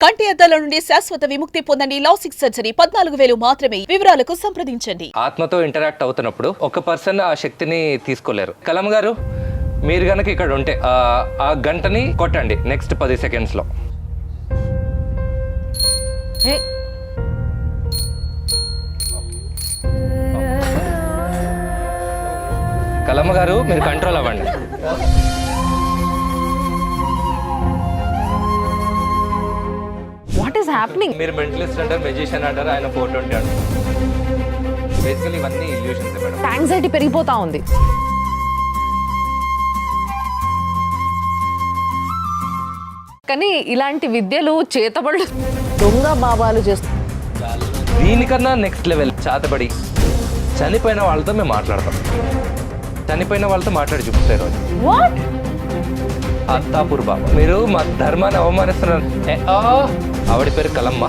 కంటి అద్దాల నుండి శాశ్వత విముక్తి పొందండి. లాసిక్ సర్జరీ 14,000 మాత్రమే. వివరాలకు సంప్రదించండి. ఆత్మతో ఇంటరాక్ట్ అవుతున్నప్పుడు ఒక పర్సన్ ఆ శక్తిని తీసుకోలేరు. కలం గారు, మీరు గనక ఇక్కడ ఉంటే ఆ గంటని కొట్టండి నెక్స్ట్ 10 సెకండ్స్లో. కలమ్మ గారు, మీరు కంట్రోల్ అవ్వండి. What is happening? మీరు మెంటలిస్ట్ అంటారు, మెజిషియన్ అంటారు, ఆయన 420 అంటారు. బేసికలీ ఇవన్నీ ఇల్యూషన్స్ మేడం. యాంగ్జైటీ పెరిగిపోతా ఉంది. కానీ ఇలాంటి విద్యలు చేతబడులు దొంగ బాబాలు చేస్తారు. దీనికన్నా నెక్స్ట్ లెవెల్ చాతబడి చనిపోయిన వాళ్ళతో మేము మాట్లాడతాం. చనిపోయిన వాళ్ళతో మాట్లాడి చూపిస్తారు. వాట్? అత్తాపూర్ బాబా, మీరు మా ధర్మాన్ని అవమానిస్తున్నారు. ఆవిడ పేరు కలమ్మ.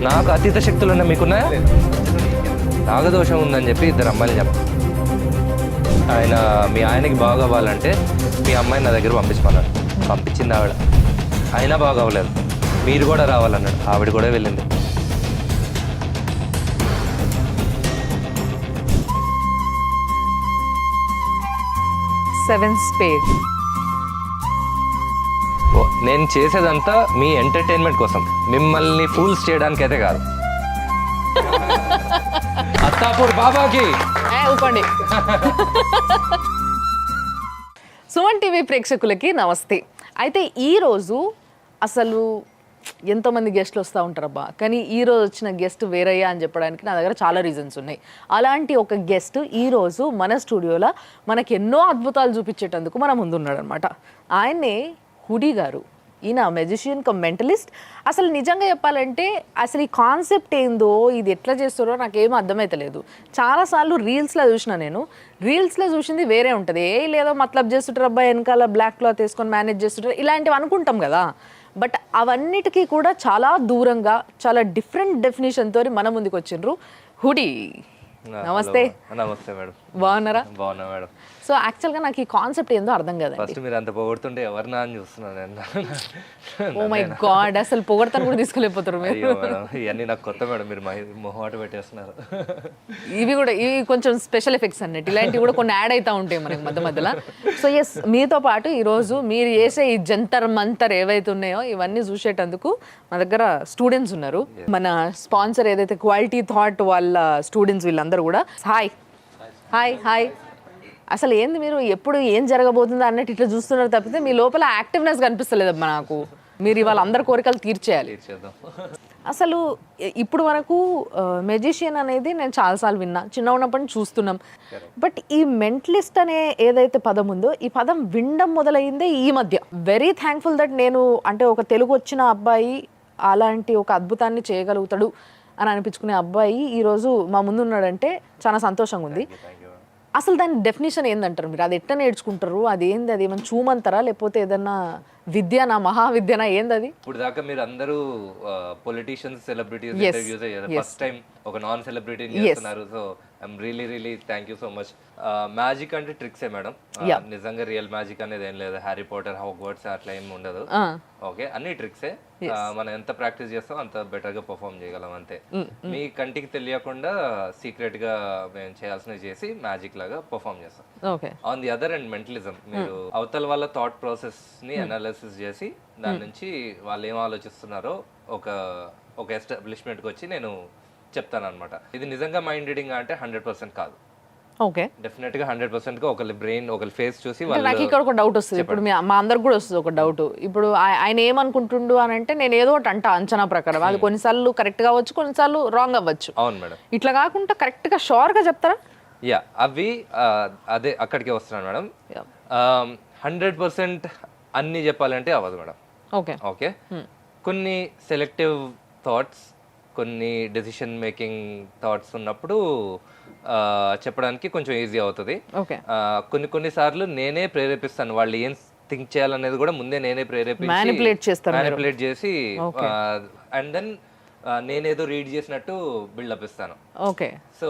నాకు అతీత శక్తులు ఉన్నాయి, మీకున్నాయా? నాగదోషం ఉందని చెప్పి 2 అమ్మాయిలు చెప్పారు. మీ ఆయనకి బాగా అవ్వాలంటే మీ అమ్మాయిని నా దగ్గర పంపించమన్నాడు. పంపించింది ఆవిడ. అయినా బాగా అవ్వలేదు. మీరు కూడా రావాలన్నాడు. ఆవిడ కూడా వెళ్ళింది. Seven spade. నేను చేసేదంతా మీ ఎంటర్టైన్మెంట్ కోసం, మిమ్మల్ని ఫూల్స్ చేయడానికి అయితే కాదు. అత్తాపూర్ బాబాకి ఊపండి. సుమన్ టీవీ ప్రేక్షకులకి నమస్తే. అయితే ఈరోజు అసలు ఎంతోమంది గెస్ట్లు వస్తూ ఉంటారబ్బా, కానీ ఈరోజు వచ్చిన గెస్ట్ వేరయ్యా అని చెప్పడానికి నా దగ్గర చాలా రీజన్స్ ఉన్నాయి. అలాంటి ఒక గెస్ట్ ఈరోజు మన స్టూడియోలో మనకి ఎన్నో అద్భుతాలు చూపించేటందుకు మన ముందున్నాడు అనమాట. ఆయన్నే హుడీ గారు. ఈయన మెజిషియన్ కమ్ మెంటలిస్ట్. అసలు నిజంగా చెప్పాలంటే అసలు ఈ కాన్సెప్ట్ ఏందో, ఇది ఎట్లా చేస్తారో నాకేమీ అర్థమైతలేదు. చాలాసార్లు రీల్స్లో చూసిన నేను. రీల్స్లో చూసింది వేరే ఉంటుంది. లేదో మతలబ్ చేస్తుంటారు అబ్బాయి, వెనకాల బ్లాక్ క్లాత్ వేసుకొని మేనేజ్ చేస్తుంటారు, ఇలాంటివి అనుకుంటాం కదా. బట్ అవన్నిటికీ కూడా చాలా దూరంగా చాలా డిఫరెంట్ డెఫినేషన్తో మన ముందుకు వచ్చిండ్రు హుడీ. నమస్తే. నమస్తే మేడం. బాగున్నారా? బాగున్నా మేడం. సో యాక్చువల్గా నాకు ఈ కాన్సెప్ట్ ఏందో అర్థం కదా. ఫస్ట్ మీరు అంత పొగుడుతుంటే ఎవరినా అని చూస్తున్నాను. ఓ మై గాడ్, అసలు పొగడతాను కూడా తీసుకోలేకపోతారు మీరు. ఇవన్నీ నాకు కొత్త మేడం, మీరు మొహమాట పెట్టేస్తున్నారు. ఇవి కొంచెం స్పెషల్ ఎఫెక్ట్స్ అన్నట్టు, ఇలాంటివి కూడా కొన్ని యాడ్ అవుతూ ఉంటాయి మనకి మధ్య మధ్యలో. సో ఎస్, మీతో పాటు ఈరోజు మీరు చేసే ఈ జంతర్ మంతర్ ఏవైతే ఉన్నాయో ఇవన్నీ చూసేటందుకు మా దగ్గర స్టూడెంట్స్ ఉన్నారు. మన స్పాన్సర్ ఏదైతే క్వాలిటీ థాట్ వాళ్ళ స్టూడెంట్స్ వీళ్ళందరూ కూడా. Hi hi hi. అసలు ఏంది మీరు ఎప్పుడు ఏం జరగబోతుందో అన్నట్టు ఇట్లా చూస్తున్నారు తప్పితే మీ లోపల యాక్టివ్నెస్ కనిపిస్తలేదమ్మా నాకు. మీరు ఇవాళ అందరి కోరికలు తీర్చేయాలి. అసలు ఇప్పుడు వరకు మెజిషియన్ అనేది నేను చాలాసార్లు విన్నా, చిన్న ఉన్నప్పటి నుంచి చూస్తున్నాం. బట్ ఈ మెంటలిస్ట్ అనే ఏదైతే పదం ఉందో, ఈ పదం వినడం మొదలైందే ఈ మధ్య. వెరీ థ్యాంక్ఫుల్ దట్ నేను అంటే ఒక తెలుగు వచ్చిన అబ్బాయి అలాంటి ఒక అద్భుతాన్ని చేయగలుగుతాడు అని అనిపించుకునే అబ్బాయి ఈరోజు మా ముందు ఉన్నాడంటే చాలా సంతోషంగా ఉంది. అసలు దాని డెఫినేషన్ ఏందంటారు మీరు? అది ఎట్లా నేర్చుకుంటారు? అది ఏంది? అది ఏమైనా చూమంటారా, లేకపోతే ఏదన్నా విద్యనా, మహావిద్యనా, ఏంది అది? ఇప్పుడు దాకా మీరు అందరూ పొలిటీషియన్స్, సెలబ్రిటీస్ ఇంటర్వ్యూస్ అయ్యారు. ఫస్ట్ టైం ఒక నాన్ సెలబ్రిటీ చేస్తున్నారు. So I'm really thank you so much. Magic అంటే ట్రిక్సే మేడం, నిజంగా రియల్ మ్యాజిక్ అనేది ఏం లేదు. హ్యారీ పాటర్, హాగ్వర్ట్స్ అట్లా ఏం ఉండదు. ఓకే, అన్ని ట్రిక్సే. మనం ఎంత ప్రాక్టీస్ చేస్తాం అంత బెటర్ గా పర్ఫామ్ చేయగలం అంతే. మీ కంటికి తెలియకుండా సీక్రెట్ గా మేము చేయాల్సినవి చేసి మ్యాజిక్ లాగా పర్ఫామ్ చేస్తాం. On the other and mentalism, మీరు అవతల వాళ్ళ థాట్ ప్రాసెస్ ని అనాలిసిస్ చేసి దాని నుంచి వాళ్ళు ఏం ఆలోచిస్తున్నారో ఒక ఎస్టాబ్లిష్మెంట్కి వచ్చి నేను చెప్తాను అనమాట. ఇది నిజంగా మైండ్ రీడింగ్ అంటే 100% కాదు. ఓకే, డెఫినెట్ గా 100% గా ఒకరి బ్రెయిన్, ఒకరి ఫేస్ చూసి. నాకు ఇక్కడ ఒక డౌట్ వస్తుంది. ఇప్పుడు మా అందరికి కూడా వస్తుంది ఒక డౌట్. ఇప్పుడు ఆయన ఏమనుకుంటుండు అని అంటే నేను ఏదో ఒకటి అంచనా ప్రకారం, అది కొన్నిసార్లు కరెక్ట్ గా అవ్వచ్చు, కొన్నిసార్లు రాంగ్ అవ్వచ్చు. అవును మేడం. ఇట్లా కాకుండా కరెక్ట్ గా షూర్ గా చెప్తారా? యా, అవి అదే అక్కడికే వస్తున్నాను మేడం. 100% అన్ని చెప్పాలంటే అవ్వదు మేడం. ఓకే ఓకే, కొన్ని సెలెక్టివ్ థాట్స్, కొన్ని డెసిషన్ మేకింగ్ థాట్స్ ఉన్నప్పుడు చెప్పడానికి కొంచెం ఈజీ అవుతుంది. కొన్ని సార్లు నేనే ప్రేరేపిస్తాను, వాళ్ళు ఏం థింక్ చేయాలనేది కూడా ముందే నేనే మ్యానిపులేట్ చేసి, అండ్ దెన్ నేనేదో రీడ్ చేసినట్టు బిల్డప్ ఇస్తాను. ఓకే. సో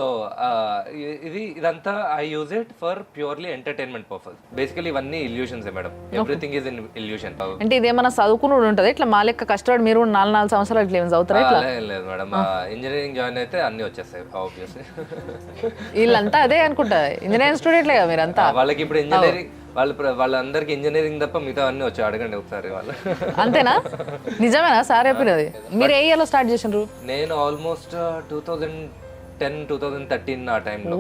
ఇదంతా I use it for purely entertainment purpose. Basically ఇవన్నీ illusions madam, everything is in illusion. అంటే ఇదేమన్నా చదువుకుని ఉంటుంది ఇట్లా మా లెక్క కష్టపడి మీరు 4 సంవత్సరాలు ఇట్లా ఏమైనా చదువుతారా ఇట్లా? లేదు మేడం, ఇంజనీరింగ్ జాయిన్ అయితే అన్ని వచ్చేస్తాయి ఆబ్వియస్లీ. వీళ్ళంతా అదే అనుకుంటా, ఇంజనీరింగ్ స్టూడెంట్లే కదా మీరంతా. వాళ్ళకి ఇప్పుడు ఇంజనీరింగ్ వాళ్ళందరికీ ఇంజనీరింగ్ తప్ప మిగతా అన్ని వచ్చి అడగండి ఒకసారి వాళ్ళు. అంతేనా? నిజమేనా సార్ చెప్పినది? మీరు ఏ ఇయర్లో స్టార్ట్ చేసిండ్రు? నేను ఆల్మోస్ట్ 2010-2013 ఆ టైంలో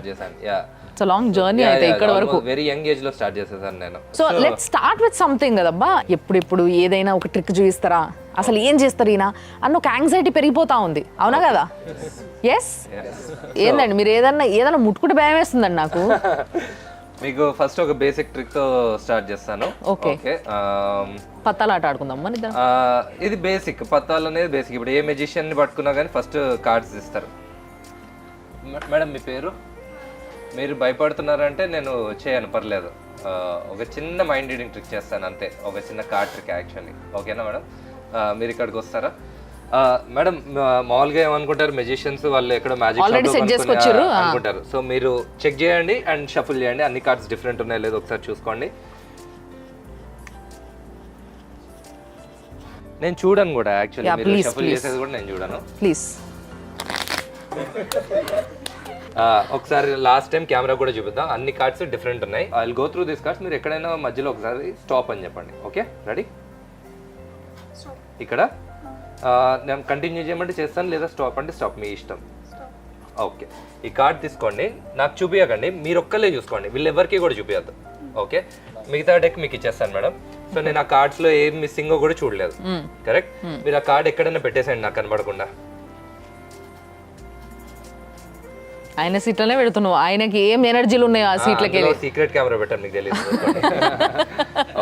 చేశాను. Yeah, it's a long journey అయితే ఇక్కడ వరకు. వెరీ యంగ్ ఏజ్ లో స్టార్ట్ చేసేసాను నేను. So let's start with something కదబ్బా. ఎప్పుడు ఏదైనా ఒక ట్రిక్ చూపిస్తారా, అసలు ఏం చేస్తారు ఈయన అన్న ఒక యాంగ్జైటీ పెరిగిపోతా ఉంది, అవునా కదా? ఎస్. ఏందండి మీరు ఏదైనా ముట్టుకుంటే భయం వేస్తుందండి నాకు. మీకు ఫస్ట్ ఒక బేసిక్ ట్రిక్ తో స్టార్ట్ చేస్తాను. ఓకే. పత్తాలు ఆట ఆడుకుందాం మన ఇద్దరం. ఇది బేసిక్, పత్తాలు అనేది బేసిక్. ఇప్పుడు ఏ మెజిషియన్ ని పట్టుకున్నా కానీ ఫస్ట్ కార్డ్స్ ఇస్తారు. మేడం మీ పేరు? మీరు భయపడుతున్నారంటే నేను చేయను, పర్లేదు. ఒక చిన్న మైండ్ రీడింగ్ ట్రిక్ చేస్తాను అంతే, ఒక చిన్న కార్డ్ ట్రిక్ యాక్చువల్లీ. ఓకేనా మేడం? మీరు ఇక్కడికి వస్తారా? మేడం మామూలుగా ఏమనుకుంటారు మెజిషియన్స్ వాళ్ళు ఎక్కడో మ్యాజిక్ అనుకుంటారు. సో మీరు చెక్ చేయండి అండ్ షఫుల్ చేయండి, అన్ని కార్డ్స్ డిఫరెంట్ ఉన్నాయో లేదో ఒకసారి చూసుకోండి. నేను చూడను కూడా యాక్చువల్లీ, మీరు షఫుల్ చేసేది కూడా నేను చూడను. ప్లీజ్ ఒకసారి లాస్ట్ టైం కెమెరా కూడా చూపిద్దాం. అన్ని కార్డ్స్ డిఫరెంట్ ఉన్నాయి. I will go through this cards. మీరు ఎక్కడైనా మధ్యలో ఒకసారి స్టాప్ అని చెప్పండి. Okay, ready? ఇక్కడ నేను కంటిన్యూ చేయమంటే చేస్తాను, లేదా స్టాప్ అంటే స్టాప్, మీ ఇష్టం. ఓకే, ఈ కార్డ్ తీసుకోండి, నాకు చూపించకండి, మీరు ఒక్కలే చూసుకోండి, వీళ్ళు ఎవరికి కూడా చూపించద్దు. ఓకే, మిగతా డెక్ మీకు ఇచ్చేస్తాను మేడం. సో నేను ఆ కార్డ్స్ లో ఏం మిస్సింగ్ కూడా చూడలేదు. కరెక్ట్? మీరు ఆ కార్డ్ ఎక్కడైనా పెట్టేసేయండి నాకు కనబడకుండా. ఆయన సీట్లనే పెడుతున్నావు, ఆయనకి ఏం ఎనర్జీలు ఉన్నాయో ఆ సీట్లకి. సీక్రెట్ కెమెరా పెట్టండి, మీకు తెలియదు.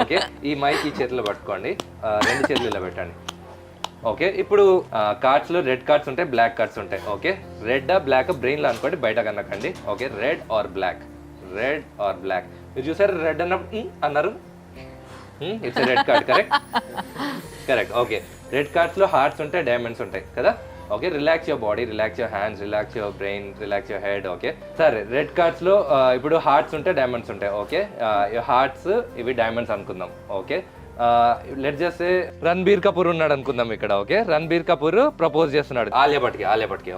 ఓకే, ఈ మైక్ ఈ చేతిలో పట్టుకోండి, రెండు చేతులు ఇలా పెట్టండి. ఓకే, ఇప్పుడు కార్డ్స్ లో రెడ్ కార్డ్స్ ఉంటాయి, బ్లాక్ కార్డ్స్ ఉంటాయి. ఓకే, రెడ్ బ్లాక్ బ్రెయిన్ లో అనుకోండి, బయట కనకండి. Okay, red or black, red or black. మీరు చూసారు రెడ్ అన్నారు, it's red card. Correct? Correct. Okay, red cards లో హార్ట్స్ ఉంటాయి, డైమండ్స్ ఉంటాయి కదా. Okay, relax your body, relax your hands, relax your brain, relax your head. Okay, సరే, red cards లో ఇప్పుడు హార్ట్స్ ఉంటాయి, డైమండ్స్ ఉంటాయి. ఓకే, హార్ట్స్ ఇవి డైమండ్స్ అనుకుందాం. ఓకే, లెట్ చేస్తే రణబీర్ కపూర్ ఉన్నాడు అనుకుందాం ఇక్కడ. ఓకే, రణబీర్ కపూర్ ప్రపోజ్ చేస్తున్నాడు ఆలియా భట్కి.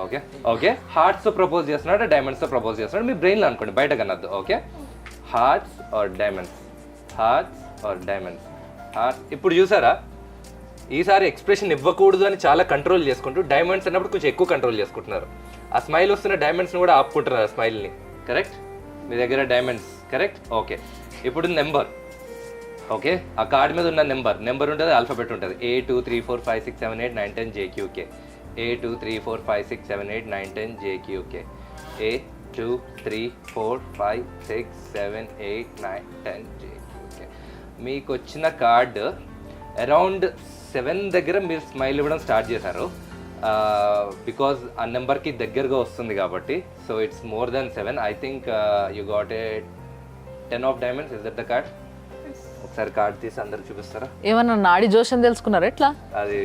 ఓకే, ఓకే, హార్ట్స్ తో ప్రపోజ్ చేస్తున్నాడు, డైమండ్స్ తో ప్రపోజ్ చేస్తున్నాడు. మీ బ్రెయిన్ లో అనుకోండి, బయట కనద్దు. Okay, hearts or diamonds, hearts or diamonds, hearts. ఇప్పుడు చూసారా, ఈసారి ఎక్స్ప్రెషన్ ఇవ్వకూడదు అని చాలా కంట్రోల్ చేసుకుంటూ డైమండ్స్ అన్నప్పుడు కొంచెం ఎక్కువ కంట్రోల్ చేసుకుంటున్నారు. ఆ స్మైల్ వస్తున్న డైమండ్స్ని కూడా ఆపుకుంటున్నారు ఆ స్మైల్ని. కరెక్ట్? మీ దగ్గర డైమండ్స్. కరెక్ట్? ఓకే, ఇప్పుడు నెంబర్. ఓకే, ఆ కార్డ్ మీద ఉన్న నెంబర్ ఉంటుంది, ఆల్ఫాబెట్ ఉంటుంది. A23456789110 JQK, A23456789110 A23456789110 JQK. మీకు వచ్చిన కార్డ్ అరౌండ్ 7 దగ్గర మీరు స్మైల్ ఇవ్వడం స్టార్ట్ చేశారు, బికాజ్ ఆ నెంబర్కి దగ్గరగా వస్తుంది కాబట్టి. So it's more than 7. I think you got a 10 of diamonds. Is that the card? ఒకసారి కార్డ్ తీసి అందరు చూపిస్తారా? ఏమన్నా నాడి జోషం తెలుసుకున్నారా ఎట్లా? అది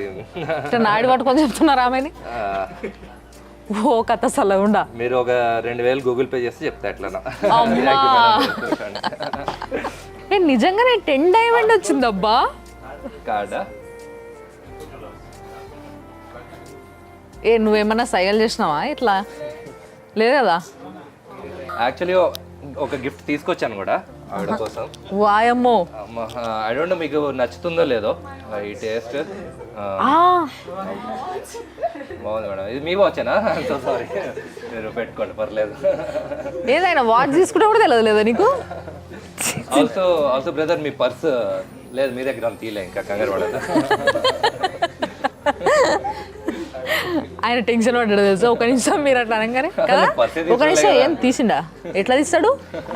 నాడి పట్టుకొని చెప్తున్నారా ఆమెని? ఓ కథ సలగుండా. మీరు ఒక 2000 గూగుల్ పే చేస్తే చెప్తా ఎట్లా. నిజంగానే 10 డైమండ్ వచ్చిందబ్బా కార్డా? నువ్వేమన్నా సైగలు చేసినావా ఇట్లా? లేదు కదా. యాక్చువల్లీ ఒక గిఫ్ట్ తీసుకొచ్చాను కూడా ఆవిడ కోసం. వాయమ్మో, ఐ డోంట్ నో మీకు నచ్చుతుందో లేదో ఈ టేస్ట్. బాగుంది మేడం, ఇది మీ వాచేనా? సో సారీ, మీరు పెట్టుకోండి, పర్లేదు. ఏదైనా వాచ్ తీసుకుంటే కూడా తెలియదు లేదా నీకు? ఆల్సో బ్రదర్, మీ పర్స్ లేదు మీ దగ్గర, తీలే, ఇంకా కంగారు పడదు. ఆయన టెన్షన్ పడ్డాడు తెలుసా. ఒక నిమిషం మీరు అట్లా అనగానే కదా, ఒక నిమిషం ఏం తీసిండా, ఎట్లా తీస్తాడు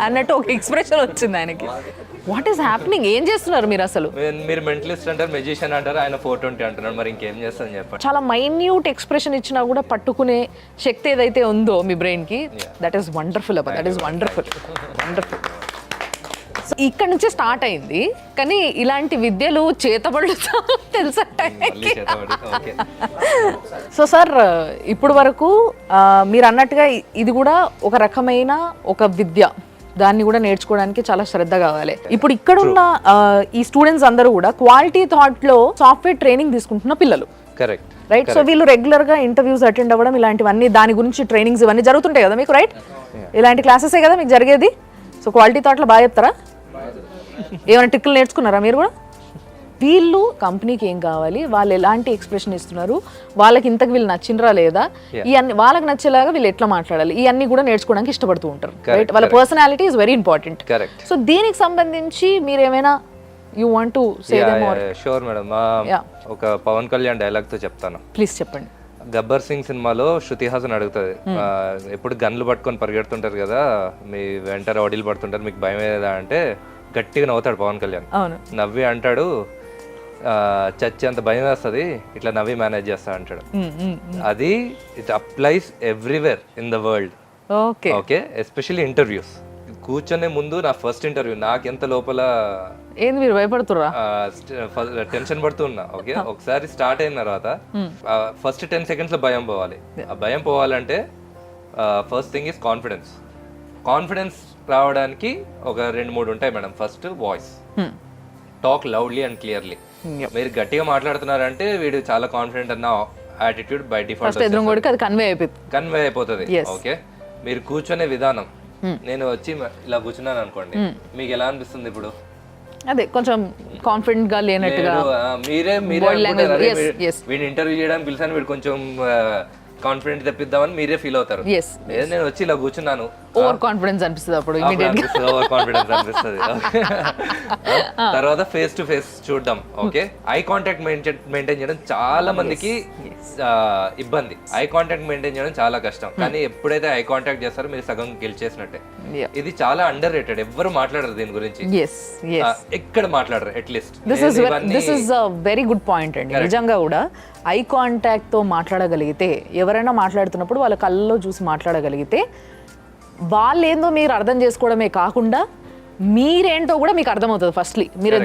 అన్నట్టు ఒక ఎక్స్ప్రెషన్ వచ్చింది ఆయనకి. What is happening? ఏం చేస్తున్నారు మీరు అసలు? మీరు మెంటలిస్ట్ అంటారు, మెజిషియన్ అంటారు, ఆయన 420 అంటున్నాడు, మరి ఇంకేం చేస్తాను చెప్పండి. చాలా మైన్యూట్ ఎక్స్ప్రెషన్ ఇచ్చినా కూడా పట్టుకునే శక్తి ఏదైతే ఉందో మీ బ్రెయిన్ కి, దట్ ఈస్ వండర్ఫుల్ అబ్బా, దట్ ఈస్ వండర్ఫుల్, వండర్ఫుల్. ఇక్కడ నుంచే స్టార్ట్ అయింది, కానీ ఇలాంటి విద్యలు చేతబడులు తెలుసా? మళ్ళీ చేతబడి. ఓకే. సో సార్, ఇప్పుడు వరకు మీరు అన్నట్టుగా ఇది కూడా ఒక రకమైన ఒక విద్య, దాన్ని కూడా నేర్చుకోవడానికి చాలా శ్రద్ధ కావాలి. ఇప్పుడు ఇక్కడున్న ఈ స్టూడెంట్స్ అందరూ కూడా క్వాలిటీ థాట్ లో సాఫ్ట్వేర్ ట్రైనింగ్ తీసుకుంటున్న పిల్లలు, కరెక్ట్ రైట్? సో వీళ్ళు రెగ్యులర్ గా ఇంటర్వ్యూస్ అటెండ్ అవ్వడం, ఇలాంటివన్నీ దాని గురించి ట్రైనింగ్స్ ఇవన్నీ జరుగుతుంటాయి కదా మీకు, రైట్? ఇలాంటి క్లాసెసే కదా మీకు జరిగేది. సో క్వాలిటీ థాట్ లో బాగా చెప్తారా? ఏమైనా ట్రిక్లు నేర్చుకున్నారా మీరు కూడా? వీళ్ళు కంపెనీకి ఏం కావాలి, వాళ్ళు ఎలాంటి ఎక్స్ప్రెషన్ ఇస్తున్నారు, వాళ్ళకి ఇంతకు వీళ్ళు నచ్చినరా లేదా, ఇవన్నీ వాళ్ళకి నచ్చేలాగా వీళ్ళు ఎట్లా మాట్లాడాలి, ఇవన్నీ కూడా నేర్చుకోవడానికి ఇష్టపడుతూ ఉంటారు, రైట్? వాళ్ళ personality is very important. So దీనికి సంబంధించి మీరు ఏమైనా you want to say them or? Sure madam. ఒక పవన్ కళ్యాణ్ డైలాగ్ తో చెప్తాను. ప్లీజ్ చెప్పండి. గబ్బర్ సింగ్ సినిమాలో శృతి హాసన్ అడుగుతుంది, ఎప్పుడు గన్లు పట్టుకొని పరిగెడుతుంటారు కదా, మీ వెంట రౌడీలు పడుతుంటారు, మీకు భయం ఏదా అంటే గట్టిగా నవ్వుతాడు పవన్ కళ్యాణ్. నవ్వి అంటాడు, చచ్చి అంత భయం వేస్తుంది, ఇట్లా నవ్వి మేనేజ్ చేస్తా అంటాడు. అది it applies everywhere in the world. Okay, especially interviews. కూర్చొనే ముందు నా ఫస్ట్ ఇంటర్వ్యూ నాకు ఎంత లోపల ఏంది, మీరు భయపడుతురా? టెన్షన్ పడుతున్నా. ఓకే, ఒకసారి స్టార్ట్ అయిన తర్వాత ఫస్ట్ 10 seconds లో భయం పోవాలి. ఆ భయం పోవాలంటే first thing is confidence. Confidence రావడానికి ఒక 2-3 ఉంటాయి madam. First voice, talk loudly and clearly. మీరు గట్టిగా మాట్లాడుతున్నారంటే వీడు చాలా కాన్ఫిడెంట్ అన్న యాటిట్యూడ్ బై డిఫాల్ట్ కన్వే అయిపోతుంది. ఓకే, మీరు కూర్చునే విధానం, నేను వచ్చి ఇలా కూర్చున్నాను అనుకోండి, మీకు ఎలా అనిపిస్తుంది ఇప్పుడు? అదే కొంచెం కాన్ఫిడెంట్ గా లేనట్టుగా. మీరే వీడిని ఇంటర్వ్యూ చేయడానికి పిలిచాను, వీడు కొంచెం కాన్ఫిడెంట్ తెప్పిద్దామని మీరే ఫీల్ అవుతారు. నేను వచ్చి ఇలా కూర్చున్నాను, ఓవర్ కాన్ఫిడెన్స్ అనిపిస్తుంది అప్పుడు. ఓవర్ కాన్ఫిడెన్స్ అనిపిస్తుంది. తర్వాత ఫేస్ టు ఫేస్ చూడడం. ఓకే, ఐ కాంటాక్ట్ మెయింటైన్ చేయడం చాలా మందికి ఇబ్బంది. ఐ కాంటాక్ట్ మెయింటైన్ చేయడం చాలా కష్టం, కానీ ఎప్పుడైతే ఐ కాంటాక్ట్ చేస్తారో మీరు సగం గెలిచేసినట్టే. ఇది చాలా అండర్ రేటెడ్, ఎవ్వరు మాట్లాడరు దీని గురించి, ఎక్కడ మాట్లాడరు. At least this is a very good point అండి. నిజంగా కూడా ఐ కాంటాక్ట్ తో మాట్లాడగలిగితే, ఎవరైనా మాట్లాడుతున్నప్పుడు వాళ్ళ కళ్ళలో చూసి మాట్లాడగలిగితే, వాళ్ళేందో మీరు అర్థం చేసుకోవడమే కాకుండా మీరేంటో కూడా మీకు అర్థమవుతుంది. ఫస్ట్లీ మీరు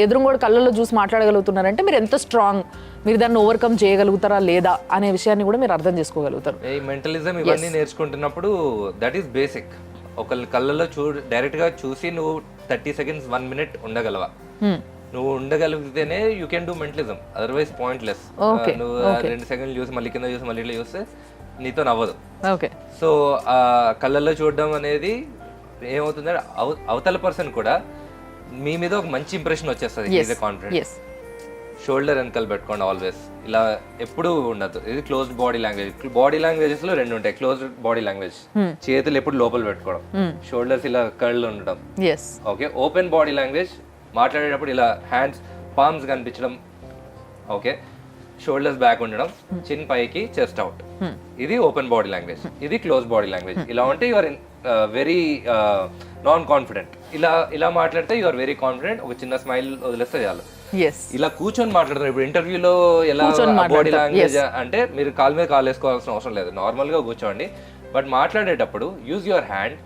ఎదురుగా కళ్ళల్లో చూసి మాట్లాడగలుగుతున్నారంటే మీరు ఎంత స్ట్రాంగ్, మీరు దాన్ని ఓవర్కమ్ చేయగలుగుతారా లేదా అనే విషయాన్ని కూడా మీరు అర్థం చేసుకోగలుగుతారు. ఈ మెంటలిజం ఇవన్నీ నేర్చుకుంటున్నప్పుడు దట్ ఈస్ బేసిక్. ఒకళ్ళ కళ్ళల్లో డైరెక్ట్ గా చూసి నువ్వు 30 seconds 1 minute ఉండగలవా? నువ్వు ఉండగలిగితేనే you can do mentalism, otherwise pointless. నువ్వు 2 seconds చూసి మళ్ళీ కింద చూసి మళ్ళీ ఇట్లా చూస్తే నీతో నవ్వదు. సో ఆ కళ్ళల్లో చూడడం అనేది ఏమవుతుందంటే అవతల పర్సన్ కూడా మీ మీద ఒక మంచి ఇంప్రెషన్ వచ్చేస్తుంది. Is confident. షోల్డర్ వెనకాల పెట్టుకోండి ఆల్వేస్, ఇలా ఎప్పుడు ఉండదు. ఇది closed body language. Body languages లో 2 ఉంటాయి. క్లోజ్డ్ బాడీ లాంగ్వేజ్, చేతులు ఎప్పుడు లోపల పెట్టుకోవడం, షోల్డర్స్ ఇలా కర్ల్ ఉండడం. ఓకే, ఓపెన్ బాడీ లాంగ్వేజ్, మాట్లాడేటప్పుడు ఇలా హ్యాండ్స్ పామ్స్ కనిపించడం. ఓకే, షోల్డర్స్ బ్యాక్ ఉండడం, చిన్ పైకి, చెస్ట్ అవుట్. ఇది ఓపెన్ బాడీ లాంగ్వేజ్. ఇది క్లోజ్ బాడీ లాంగ్వేజ్. ఇలా ఉంటే యువర్ వెరీ నాన్ కాన్ఫిడెంట్. ఇలా మాట్లాడితే యువర్ వెరీ కాన్ఫిడెంట్. ఒక చిన్న స్మైల్ వదిలేస్తే చాలు. ఇలా కూర్చొని మాట్లాడుతున్నారు. ఇప్పుడు ఇంటర్వ్యూలో ఎలా బాడీ లాంగ్వేజ్ అంటే మీరు కాలు మీద కాలు వేసుకోవాల్సిన అవసరం లేదు, నార్మల్ గా కూర్చోండి. బట్ మాట్లాడేటప్పుడు యూజ్ యువర్ హ్యాండ్.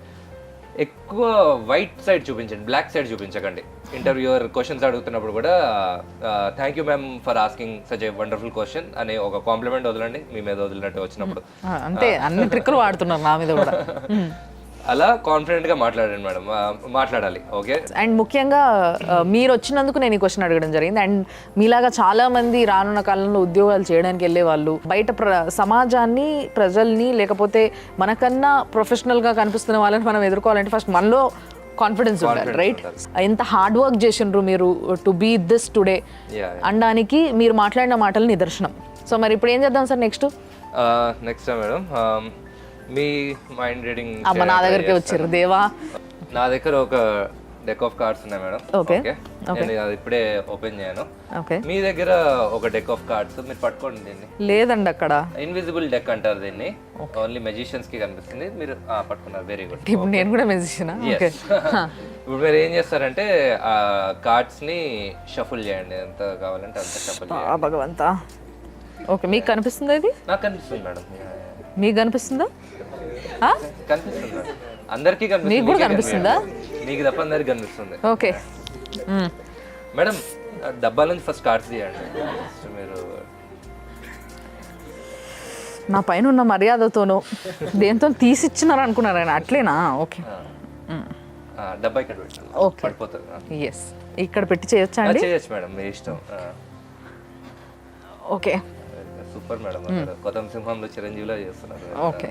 ఎక్కువ వైట్ సైడ్ చూపించండి, బ్లాక్ సైడ్ చూపించకండి. ఇంటర్వ్యూయర్ క్వశ్చన్స్ అడుగుతున్నప్పుడు కూడా thank you ma'am for asking such a wonderful question అనే ఒక కాంప్లిమెంట్ వదలండి, మీ మీద వదిలినట్టు వచ్చినప్పుడు. అంటే అన్ని ట్రిక్లు వాడుతున్నారు నా మీద కూడా. అలా కాన్ఫిడెంట్ గా మాట్లాడండి మేడం, మాట్లాడాలి. ఓకే, అండ్ ముఖ్యంగా మీరు వచ్చినందుకు నేను ఈ క్వశ్చన్ అడగడం జరిగింది. అండ్ మీలాగా చాలా మంది రానున్న కాలంలో ఉద్యోగాలు చేయడానికి వెళ్ళే వాళ్ళు బయట సమాజాన్ని, ప్రజల్ని, లేకపోతే మనకన్నా ప్రొఫెషనల్ గా కనిపిస్తున్న వాళ్ళని మనం ఎదుర్కోవాలంటే ఫస్ట్ మనలో కాన్ఫిడెన్స్ ఉండాలి, రైట్? ఎంత హార్డ్ వర్క్ చేసిండ్రు మీరు టు బీ దిస్ టుడే అనడానికి మీరు మాట్లాడిన మాటలు నిదర్శనం. సో మరి ఇప్పుడు ఏం చేద్దాం సార్ నెక్స్ట్ మేడం? మీ మైండ్ రీడింగ్ నా దగ్గరికి వచ్చారు దేవా. నా దగ్గర ఒక డెక్ ఆఫ్ కార్డ్స్ ఉన్నాయి మేడం. ఓకే, నేను అది ఇప్పుడే ఓపెన్ చేయను. మీ దగ్గర ఒక డెక్ ఆఫ్ కార్డ్స్ మీరు పట్టుకోండి. దీన్ని లేదండి, అక్కడ ఇన్విజిబుల్ డెక్ అంటారు దీన్ని. ఓన్లీ మెజిషియన్స్ కి కనిపిస్తుంది. మీరు పట్టుకున్నారు, వెరీ గుడ్. ఇప్పుడు నేను కూడా మెజిషియన్. ఇప్పుడు మీరు ఏం చేస్తారంటే ఆ కార్డ్స్ ని షఫుల్ చేయండి, ఎంత కావాలంటే అంత షఫుల్ చేయండి. భగవంతా. ఓకే, మీకు కనిపిస్తుందా ఇది? నాకు కనిపిస్తుంది మేడం. మీకు కనిపిస్తుందా? కనిపిస్తుంది. అందరికీ కనిపిస్తుంది. మీకు కూడా మీకే కనిపిస్తుందా? కనిపించదు. మీకు తప్ప అందరికి కనిపిస్తుంది. ఓకే. మేడం డబ్బా నుంచి ఫస్ట్ కార్డ్స్ తీయండి. మీరు నా పైన ఉన్న మర్యాదతోనూ దేంతో తీసిచ్చినారు అనుకున్నారు ఆయన, అట్లేనా? ఓకే డబ్బా ఇక్కడ పెట్టండి. ఓకే. పడిపోతుంది. ఎస్, ఇక్కడ పెట్టి చేయొచ్చా అండి? చేయొచ్చు మేడం, మీ ఇష్టం. ఓకే సూపర్ మేడం, కొత్త సింహంలో చిరంజీవిలో చేస్తున్నారు. Okay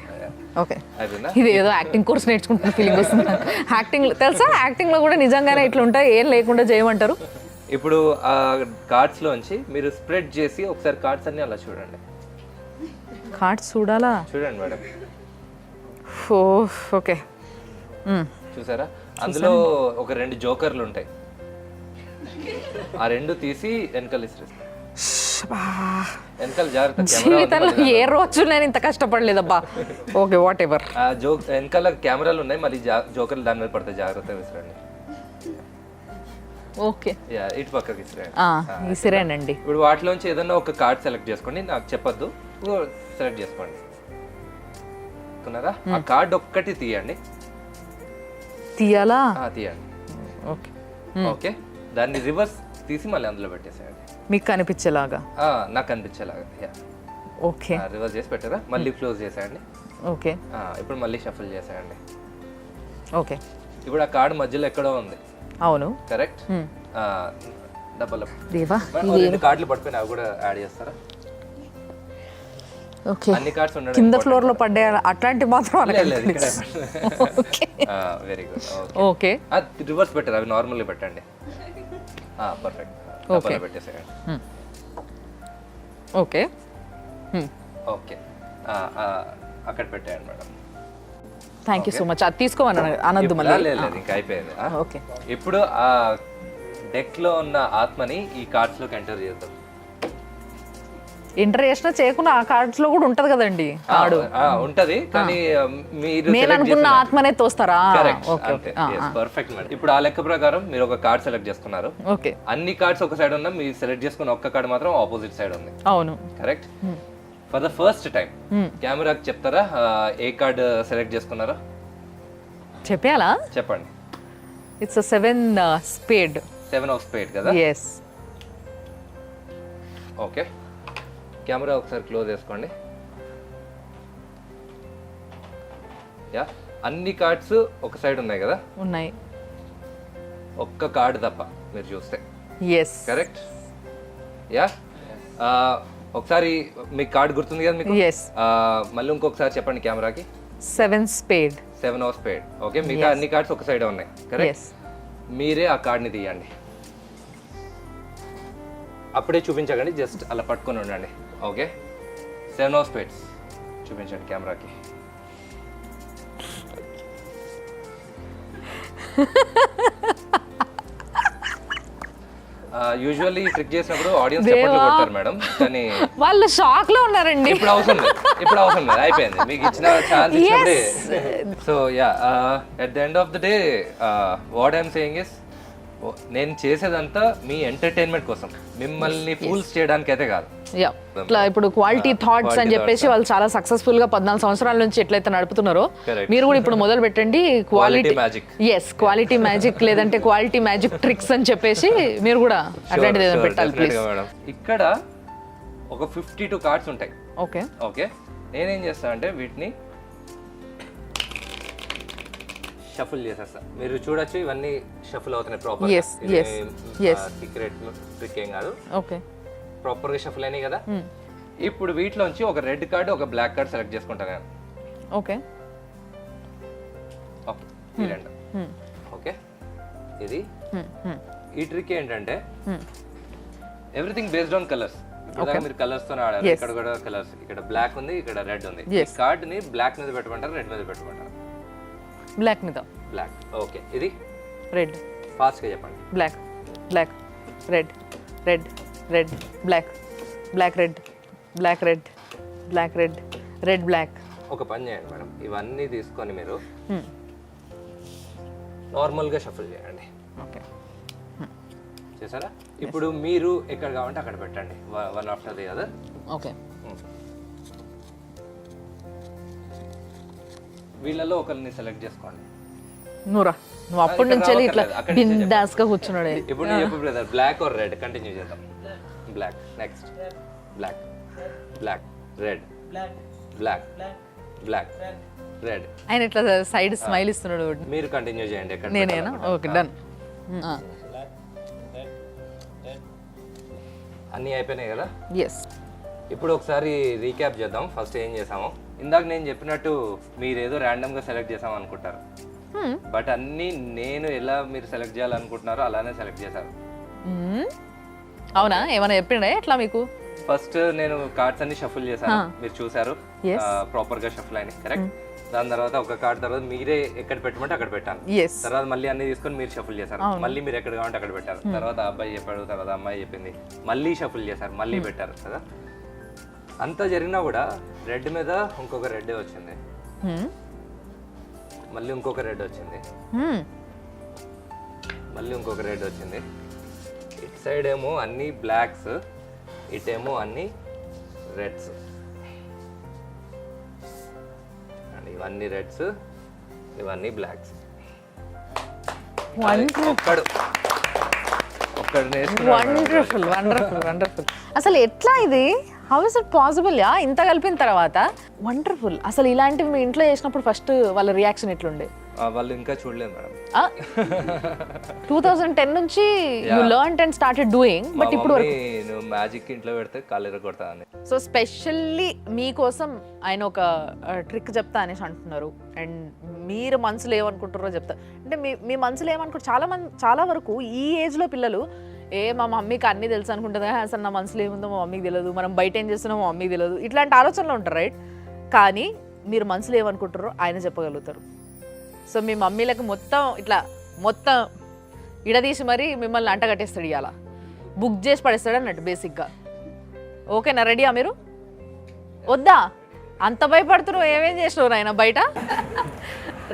okay. అయిపోయిందా? ఇది ఏదో యాక్టింగ్ కోర్స్ నేర్చుకుంటున్న ఫీలింగ్ వస్తుంది. యాక్టింగ్ తెలుసా, యాక్టింగ్ లో కూడా నిజంగానే ఇట్లా ఉంటాయి, ఏం లేకుండా చేయమంటారు. ఇప్పుడు ఆ కార్డ్స్ లోంచి మీరు స్ప్రెడ్ చేసి ఒకసారి కార్డ్స్ అన్ని అలా చూడండి. కార్డ్స్ చూడాలా? చూడండి మేడం. ఓ ఓకే. చూసారా, అందులో ఒక 2 జోకర్లు ఉంటాయి. ఆ 2 తీసి వెనకాల ఇస్తారు. వెనకాల జాగ్రత్త, జీవితంలో ఏ రోజు నేను ఇంత కష్టపడలేదబ్బా. Okay, what ever. ఆ వెనకాల కెమెరాలు ఉన్నాయి, మళ్ళీ జోకర్లు దాని మీద పడతాయి, జాగ్రత్తగా విసిరండి. ఓకే, ఇటు పక్కకి విసిరండి. విసిరేనండి. ఇప్పుడు వాటిలోంచి ఏదన్నా ఒక కార్డ్ సెలెక్ట్ చేసుకోండి, నాకు చెప్పొద్దు, సెలెక్ట్ చేసుకోండి. అనుకున్నారా? ఆ కార్డ్ ఒక్కటి తీయండి. తీయాలా? తీయండి. ఓకే ఓకే, దాన్ని రివర్స్ తీసి మళ్ళీ అందులో పెట్టేసేయండి, మీకు కనిపించేలాగా. నాకు అనిపించేలాగా. ఓకే, రివర్స్ చేసి పెట్టారా, మళ్ళీ క్లోజ్ చేసేయండి. ఓకే, ఇప్పుడు మళ్ళీ షఫల్ చేసేయండి. ఓకే. ఇప్పుడు ఆ కార్డ్ మధ్యలో ఎక్కడో ఉంది. అవును, కరెక్ట్. డబ్బల్ దేవా, 2 కార్డులు పడిపోయినా అవి కూడా యాడ్ చేస్తారా? ఓకే. అన్ని కార్డ్స్ ఉండడం కింద ఫ్లోర్ లో పడ్డే అట్లాంటి మాత్రం వెరీ గుడ్. ఓకే, రివర్స్ పెట్టారు, అవి నార్మల్ పెట్టండి. పర్ఫెక్ట్. డబ్బల్ పెట్టేసేయండి. ఓకే ఓకే, అక్కడ పెట్టేయండి madam. Thank you so much. అది తీసుకోమని అనద్దు మళ్ళీ. లేదు, ఇంకా అయిపోయింది. ఓకే, ఇప్పుడు ఆ డెక్ లో ఉన్న ఆత్మని ఈ కార్డ్స్ లోకి ఎంటర్ చేద్దాం. ఎంటర్ చేసినా చేయకుండా ఆ కార్డ్స్ లో కూడా ఉంటది కదండి కార్డు. ఉంటది, కానీ మీరు నేను అనుకున్న ఆత్మనే తోస్తారా? Perfect madam. ఇప్పుడు ఆ లెక్క ప్రకారం మీరు ఒక కార్డ్ సెలెక్ట్ చేసుకున్నారు. ఓకే, అన్ని కార్డ్స్ ఒక సైడ్ ఉన్నా, మీరు సెలెక్ట్ చేసుకున్న ఒక్క కార్డ్ మాత్రం ఆపోజిట్ సైడ్ ఉంది. అవును, correct. For the first time కెమెరాకి చెప్తారా ఏ కార్డ్ సెలెక్ట్ చేసుకున్నారో? చెప్పాలా? చెప్పండి. It's 7 spade. 7 ఆఫ్ స్పేడ్ కదా? ఎస్. ఓకే, కెమెరా ఒకసారి క్లోజ్ చేసుకోండి. యా, అన్ని కార్డ్స్ ఒక సైడ్ ఉన్నాయి కదా? ఉన్నాయి. ఒక్క కార్డ్ తప్ప మీరు చూస్తే. Yes, correct. యా, ఒకసారి మీకు కార్డ్ గుర్తుంది కదా మీకు? ఎస్. మళ్ళీ ఇంకొకసారి చెప్పండి కెమెరాకి. 7 స్పేడ్. 7 of spade. ఓకే, మిగతా అన్ని కార్డ్స్ ఒక సైడ్ ఉన్నాయి. కరెక్ట్. మీరే ఆ కార్డ్ని తీయండి. అప్పుడే చూపించకండి, జస్ట్ అలా పట్టుకొని ఉండండి. ఓకే, 7 ఆఫ్ స్పేడ్స్ చూపించండి కెమెరాకి. యూజువల్లీ ట్రిక్ చేసినప్పుడు ఆడియన్స్ చప్పట్లు కొడతారు మేడం, కానీ వాళ్ళు షాక్ లో ఉన్నారండి. ఇప్పుడు అవసరం లేదు, అయిపోయింది, మీకు ఇచ్చిన ఛాన్స్ ఇచ్చినప్పుడే. So yeah, at the end of the day what I'm saying is, నేను చేసేదంతా మీ ఎంటర్టైన్మెంట్ కోసం, మిమ్మల్ని ఫూల్స్ చేయడానికి అయితే కాదు. ఇట్లా ఇప్పుడు క్వాలిటీ థాట్స్ అని చెప్పేసి వాళ్ళు చాలా సక్సెస్ఫుల్ గా 14 సంవత్సరాల నుంచి ఎట్లయితే నడుపుతున్నారో, మీరు కూడా ఇప్పుడు మొదలు పెట్టండి quality magic. Yes, quality magic లేదంటే క్వాలిటీ మ్యాజిక్ ట్రిక్స్ అని చెప్పేసి మీరు కూడా అట్లాంటిది ఏదైనా పెట్టాలి ప్లీజ్. ఇక్కడ ఒక 52 కార్డ్స్ ఉంటాయి. ఓకే ఓకే, నేనేం చేస్తా అంటే వీటిని షఫుల్ చేసేస్తా. మీరు చూడొచ్చు, ఇవన్నీ షఫుల్ అవుతున్నాయి ప్రాపర్. సీక్రెట్ ట్రిక్ ఏం కాదు. ఓకే, ప్రాపర్ గా షఫుల్ అయినాయి కదా? ఇప్పుడు వీటిలోంచి ఒక రెడ్ కార్డ్, ఒక బ్లాక్ కార్డ్ సెలెక్ట్ చేసుకుంటాను నేను. ఓకే, ఈ రెండు. ఓకే, ఇది ఈ ట్రిక్ ఏంటంటే ఎవ్రీథింగ్ బేస్డ్ ఆన్ కలర్స్. ఇప్పుడు మీరు కలర్స్ తో ఆడారు, ఇక్కడ కూడా కలర్స్, ఇక్కడ బ్లాక్ ఉంది, ఇక్కడ రెడ్ ఉంది. ఈ కార్డ్ ని బ్లాక్ మీద పెట్టమంటారు, రెడ్ మీద పెట్టమంటారు? బ్లాక్ మీద. బ్లాక్. ఓకే, ఇది రెడ్. ఫాస్ట్ గా చెప్పండి. Black, black, red, red, red, black, black, red, black, red, black, red, red, black. ఒక పని చేయండి మేడం, ఇవన్నీ తీసుకొని మీరు నార్మల్ గా షఫుల్ చేయండి. ఓకే, చేసారా? ఇప్పుడు మీరు ఎక్కడ కావాలంటే అక్కడ పెట్టండి, one after the other. Okay, వీళ్ళలో ఒకరిని సెలెక్ట్ చేసుకోండి. నువ్వు అప్పటి నుంచి ఇట్లా బిందాస్ గా కూర్చున్నాడే. ఇప్పుడు నేను చెప్పు brother, black or red? Continue చేద్దాం. Black, next black, black, red, black, black, red. ఆయన ఇట్లా సైడ్ స్మైల్ ఇస్తున్నాడు. మీరు కంటిన్యూ చేయండి. ఎక్కడ నేనేనా? Okay done. అన్నీ అయిపోయినాయి కదా? ఎస్. ఇప్పుడు ఒకసారి రీక్యాప్ చేద్దాం. ఫస్ట్ ఏం చేసామో, ఇందాక నేను చెప్పినట్టు మీరు ఏదో ర్యాండమ్ గా సెలెక్ట్ చేసాం అనుకుంటారు, బట్ అన్ని నేను ఎలా మీరు సెలెక్ట్ చేయాలనుకుంటున్నారో అలానే సెలెక్ట్ చేశారు. అవునా? ఏమైనా చెప్పిండే ఎట్లా మీకు? ఫస్ట్ నేను కార్డ్స్ అన్ని షఫుల్ చేశాను, మీరు చూసారు ప్రాపర్ గా షఫుల్ అయినాయి, కరెక్ట్. దాని తర్వాత ఒక కార్డ్ తర్వాత మీరే ఎక్కడ పెట్టమంటే అక్కడ పెట్టాను. తర్వాత మళ్ళీ అన్ని తీసుకొని మీరు షఫుల్ చేశారు, మళ్ళీ మీరు ఎక్కడ కావాలంటే అక్కడ పెట్టారు. తర్వాత అబ్బాయి చెప్పాడు, తర్వాత అమ్మాయి చెప్పింది, మళ్ళీ షఫుల్ చేశారు, మళ్ళీ పెట్టారు కదా. అంతా జరిగినా కూడా రెడ్ మీద ఇంకొక రెడ్ వచ్చింది, మళ్ళీ ఇంకొక రెడ్ వచ్చింది, మళ్ళీ ఇంకొక రెడ్ వచ్చింది. ఇటు సైడ్ ఏమో అన్ని బ్లాక్స్, ఇటేమో అన్ని రెడ్స్. అండ్ ఇవన్నీ రెడ్స్, ఇవన్నీ బ్లాక్స్. ఒక్కడు వండర్ఫుల్ వండర్ఫుల్ వండర్ఫుల్. అసలు ఎట్లా ఇది? How is it possible? Yeah, ఇంత కలిపిన తర్వాత వండర్ఫుల్. అసలు ఇలాంటివి మీ ఇంట్లో చేసినప్పుడు ఫస్ట్ వాళ్ళ రియాక్షన్ ఎట్లుండే? వాళ్ళు ఇంకా చూడలేదు మేడం. 2010 నుంచి you learned and started doing, but ఇప్పుడు నువ్వు మ్యాజిక్ ఇంట్లో పెడితే కాలు ఎరగొడతా అని. సో స్పెషల్లీ మీకోసం ఆయన ఒక ట్రిక్ చెప్తా అనేసి అంటున్నారు. అండ్ మీరు మనసులో ఏమనుకుంటారో చెప్తా. అంటే మీ మనసులో ఏమనుకుంటారు? చాలా వరకు ఈ ఏజ్లో పిల్లలు మా మమ్మీకి అన్నీ తెలుసు అనుకుంటుంది, అసలు నా మనసులో ఏముందో మా మమ్మీకి తెలియదు, మనం బయట ఏం చేస్తున్నామో మా మమ్మీకి తెలియదు, ఇట్లాంటి ఆలోచనలు ఉంటారు, రైట్? కానీ మీరు మనసులో ఏమనుకుంటారో ఆయన చెప్పగలుగుతారు. సో మీ మమ్మీలకు మొత్తం ఇడదీసి మరి మిమ్మల్ని అంటగట్టేస్తాడు, ఇవాళ బుక్ చేసి పడేస్తాడు అన్నట్టు బేసిక్గా. ఓకేనా? రెడీయా మీరు? వద్దా? అంత భయపడుతున్నావు, ఏమేం చేసినావు ఆయన బయట?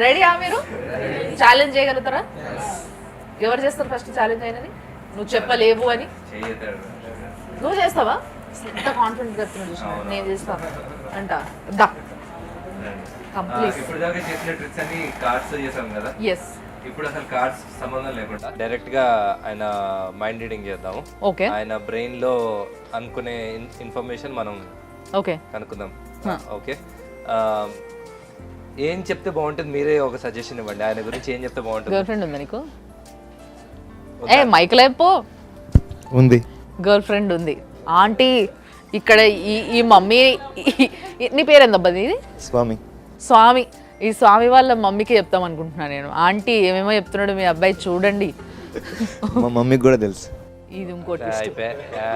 రెడీయా మీరు? ఛాలెంజ్ చేయగలుగుతారా? ఎవరు చేస్తారు ఫస్ట్ ఛాలెంజ్ అయినది? నువ్వు చెప్పలేవు అని నువ్వు చేస్తావా? ఎంత కాన్ఫిడెంట్ చెప్తున్నా చూసిన, నేను చేస్తాను అంట. దా కంప్లీట్. ఇప్పటిదాకా చేసిన ట్రిక్స్ అన్ని కార్డ్స్ చేసాం కదా. ఎస్. ఇప్పుడు అసలు కార్డ్స్ సంబంధం లేకుండా డైరెక్ట్ గా ఆయన మైండ్ రీడింగ్ చేద్దాము. ఓకే. ఆయన బ్రెయిన్ లో అనుకునే ఇన్ఫర్మేషన్ మనం ఓకే కనుక్కుందాం. ఓకే, ఏం చెప్తే బాగుంటుంది? మీరే ఒక సజెషన్ ఇవ్వండి. ఆయన గురించి ఏం చెప్తే బాగుంటుంది? గర్ల్ ఫ్రెండ్ ఉందా నీకు? మైక్ లేపో. ఉంది, గర్ల్ ఫ్రెండ్ ఉంది. ఆంటీ ఇక్కడ ఈ మమ్మీ, నీ పేరేందబ్బా ఇది? స్వామి. ఈ స్వామి వాళ్ళ మమ్మీకి చెప్తాం అనుకుంటున్నాను నేను. ఆంటీ ఏమేమో చెప్తున్నాడు మీ అబ్బాయి, చూడండి. మా మమ్మీకి కూడా తెలుసు. ఇది ఇంకోటి.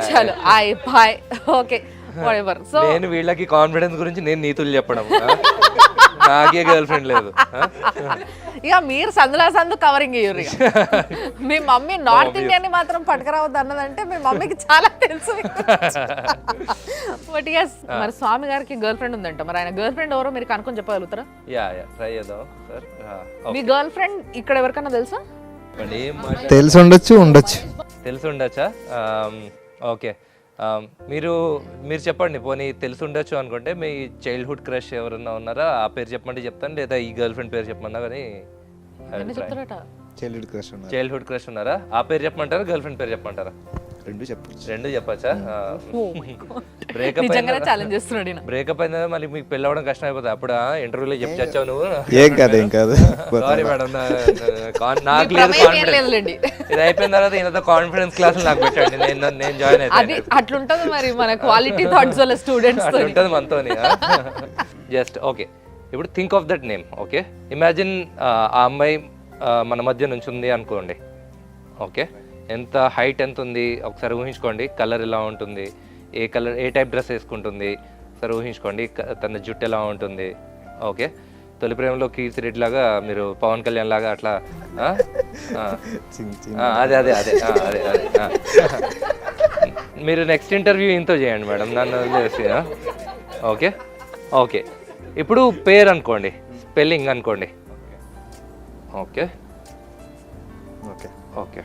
చలో బాయ్. Okay, whatever. సో నేను వీళ్ళకి కాన్ఫిడెన్స్ గురించి నేను నీతులు చెప్పడం, నాకే గర్ల్ ఫ్రెండ్ లేదు. ఇక మీరు సందు కవరింగ్ అయ్యారు. మీ మమ్మీ నార్త్ ఇండియాని మాత్రం పట్టుకురావద్దు అన్నదంటే మీ మమ్మీకి చాలా తెలుసు. బట్ ఎస్, మరి స్వామి గారికి గర్ల్ ఫ్రెండ్ ఉందంట. మరి ఆయన గర్ల్ ఫ్రెండ్ ఎవరో మీరు కనుక్కొని చెప్పగలుగుతారా? ట్రై చేద్దాం సార్. మీ గర్ల్ ఫ్రెండ్ ఇక్కడ ఎవరికన్నా తెలుసా? తెలిసి ఉండొచ్చా? ఓకే, మీరు చెప్పండి. పోనీ తెలిసి ఉండొచ్చు అనుకుంటే మీ చైల్డ్హుడ్ క్రష్ ఎవరన్నా ఉన్నారా? ఆ పేరు చెప్పమంటే చెప్తాను, లేదా ఈ గర్ల్ ఫ్రెండ్ పేరు చెప్పమన్నా కానీ. చైల్డ్హుడ్ క్రష్ ఉన్నారా? ఆ పేరు చెప్పమంటారా, గర్ల్ ఫ్రెండ్ పేరు చెప్పమంటారా? రెండు చెప్పచ్చా? బ్రేకప్ అయిందా మళ్ళీ మీకు పెళ్ళి అవ్వడం కష్టం అయిపోతుంది. అప్పుడు ఇంటర్వ్యూలో చెప్పి చచ్చావు నువ్వు. సారీ మేడం, నాకు లేదు కాన్ఫిడెన్స్. ఇది అయిపోయిన తర్వాత ఇంత కాన్ఫిడెన్స్ క్లాస్ నాకు పెట్టండి, నేను జాయిన్ అయితే. అట్లుంటది మరి మన క్వాలిటీ థాట్స్ వాళ్ళ స్టూడెంట్స్ ఉంటుంది మనతోని. జస్ట్ ఓకే, ఇప్పుడు think of that name. Okay, imagine ఆ అమ్మాయి మన మధ్య నుంచి ఉంది అనుకోండి. ఓకే, ఎంత హైట్ ఎంత ఉంది ఒకసారి ఊహించుకోండి. కలర్ ఎలా ఉంటుంది, ఏ టైప్ డ్రెస్ వేసుకుంటుంది ఒకసారి ఊహించుకోండి. తన జుట్టు ఎలా ఉంటుంది. ఓకే, తొలి ప్రేమలో కీర్తి రెడ్డి లాగా మీరు పవన్ కళ్యాణ్ లాగా అట్లా. అదే మీరు నెక్స్ట్ ఇంటర్వ్యూ ఇంతో చేయండి మేడం, నన్ను వదిలేసి. ఓకే ఓకే, ఇప్పుడు పేరు అనుకోండి, స్పెల్లింగ్ అనుకోండి. Okay okay okay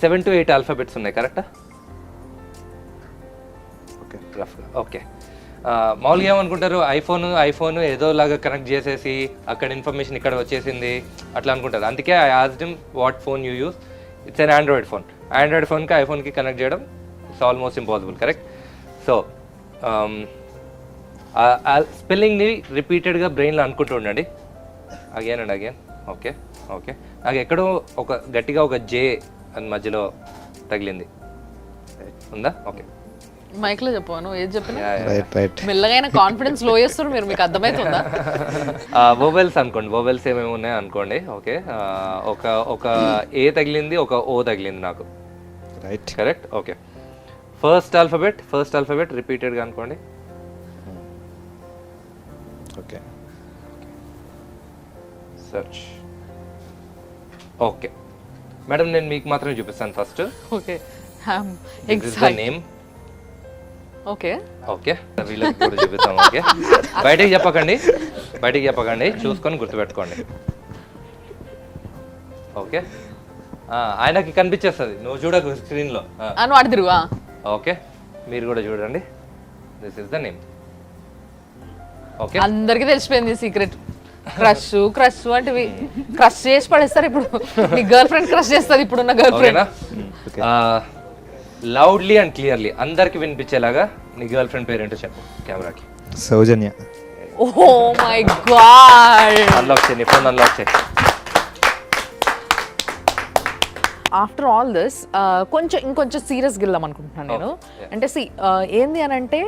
7 to 8 alphabets ఉన్నాయి, కరెక్టా? ఓకే. మామూలుగా ఏమనుకుంటారు, ఐఫోన్ ఏదోలాగా కనెక్ట్ చేసేసి అక్కడ ఇన్ఫర్మేషన్ ఇక్కడ వచ్చేసింది అట్లా అనుకుంటారు. అందుకే I asked him what phone you use. It's an Android phone. Android ఫోన్కి ఐఫోన్కి కనెక్ట్ చేయడం it's almost impossible, correct? So స్పెల్లింగ్ని రిపీటెడ్గా బ్రెయిన్లో అనుకుంటూ ఉండండి, again and again. Okay okay, నాకు ఎక్కడో గట్టిగా ఒక జే అని మధ్యలో తగిలింది, ఉందా? ఓకే, మైక్ లో చెప్పాను ఏది చెప్పినా రైట్ రైట్ మెల్లగైనా కాన్ఫిడెన్స్ లో చేస్తారు మీరు, మీకు అర్థమవుతుందా? వోవెల్స్ అనుకోండి, వోవెల్స్ ఏమేమి ఉన్నాయి అనుకోండి. ఓకే, ఒక ఏ తగిలింది, ఒక ఓ తగిలింది నాకు, right correct? Okay, first alphabet రిపీటెడ్గా అనుకోండి. Okay, search. ఓకే మేడం, నేను మీకు మాత్రమే చూపిస్తాను first. Okay name. Okay okay, వీళ్ళకి కూడా చూపిస్తాం. ఓకే, బయటికి చెప్పకండి, చూసుకొని గుర్తుపెట్టుకోండి. ఓకే, ఆయనకి కనిపించేస్తుంది, నువ్వు చూడకు స్క్రీన్లో. అని వాడి తిరుగా. ఓకే, మీరు కూడా చూడండి, this is the name. Okay, అందరికి తెలిసిపోయింది సీక్రెట్. క్రష్ అంటే క్రష్ చేసి పడేస్తారు ఇప్పుడు. నీ గర్ల్ ఫ్రెండ్ క్రష్ చేస్తుంది ఇప్పుడున్న గర్ల్ ఫ్రెండ్. ఓకేనా? లౌడ్లీ అండ్ క్లియర్లీ అందరికి వినిపించేలాగా నీ గర్ల్ ఫ్రెండ్ పేరేంటో చెప్పు కెమెరాకి. Soujanya. Oh my god. Unlock చేయి, నీ ఫోన్ అన్లాక్ చేయి. ఆఫ్టర్ ఆల్ దిస్ ఇంకొంచెం సీరియస్గా వెళ్దాం అనుకుంటున్నాను నేను. అంటే ఏంది అని అంటే,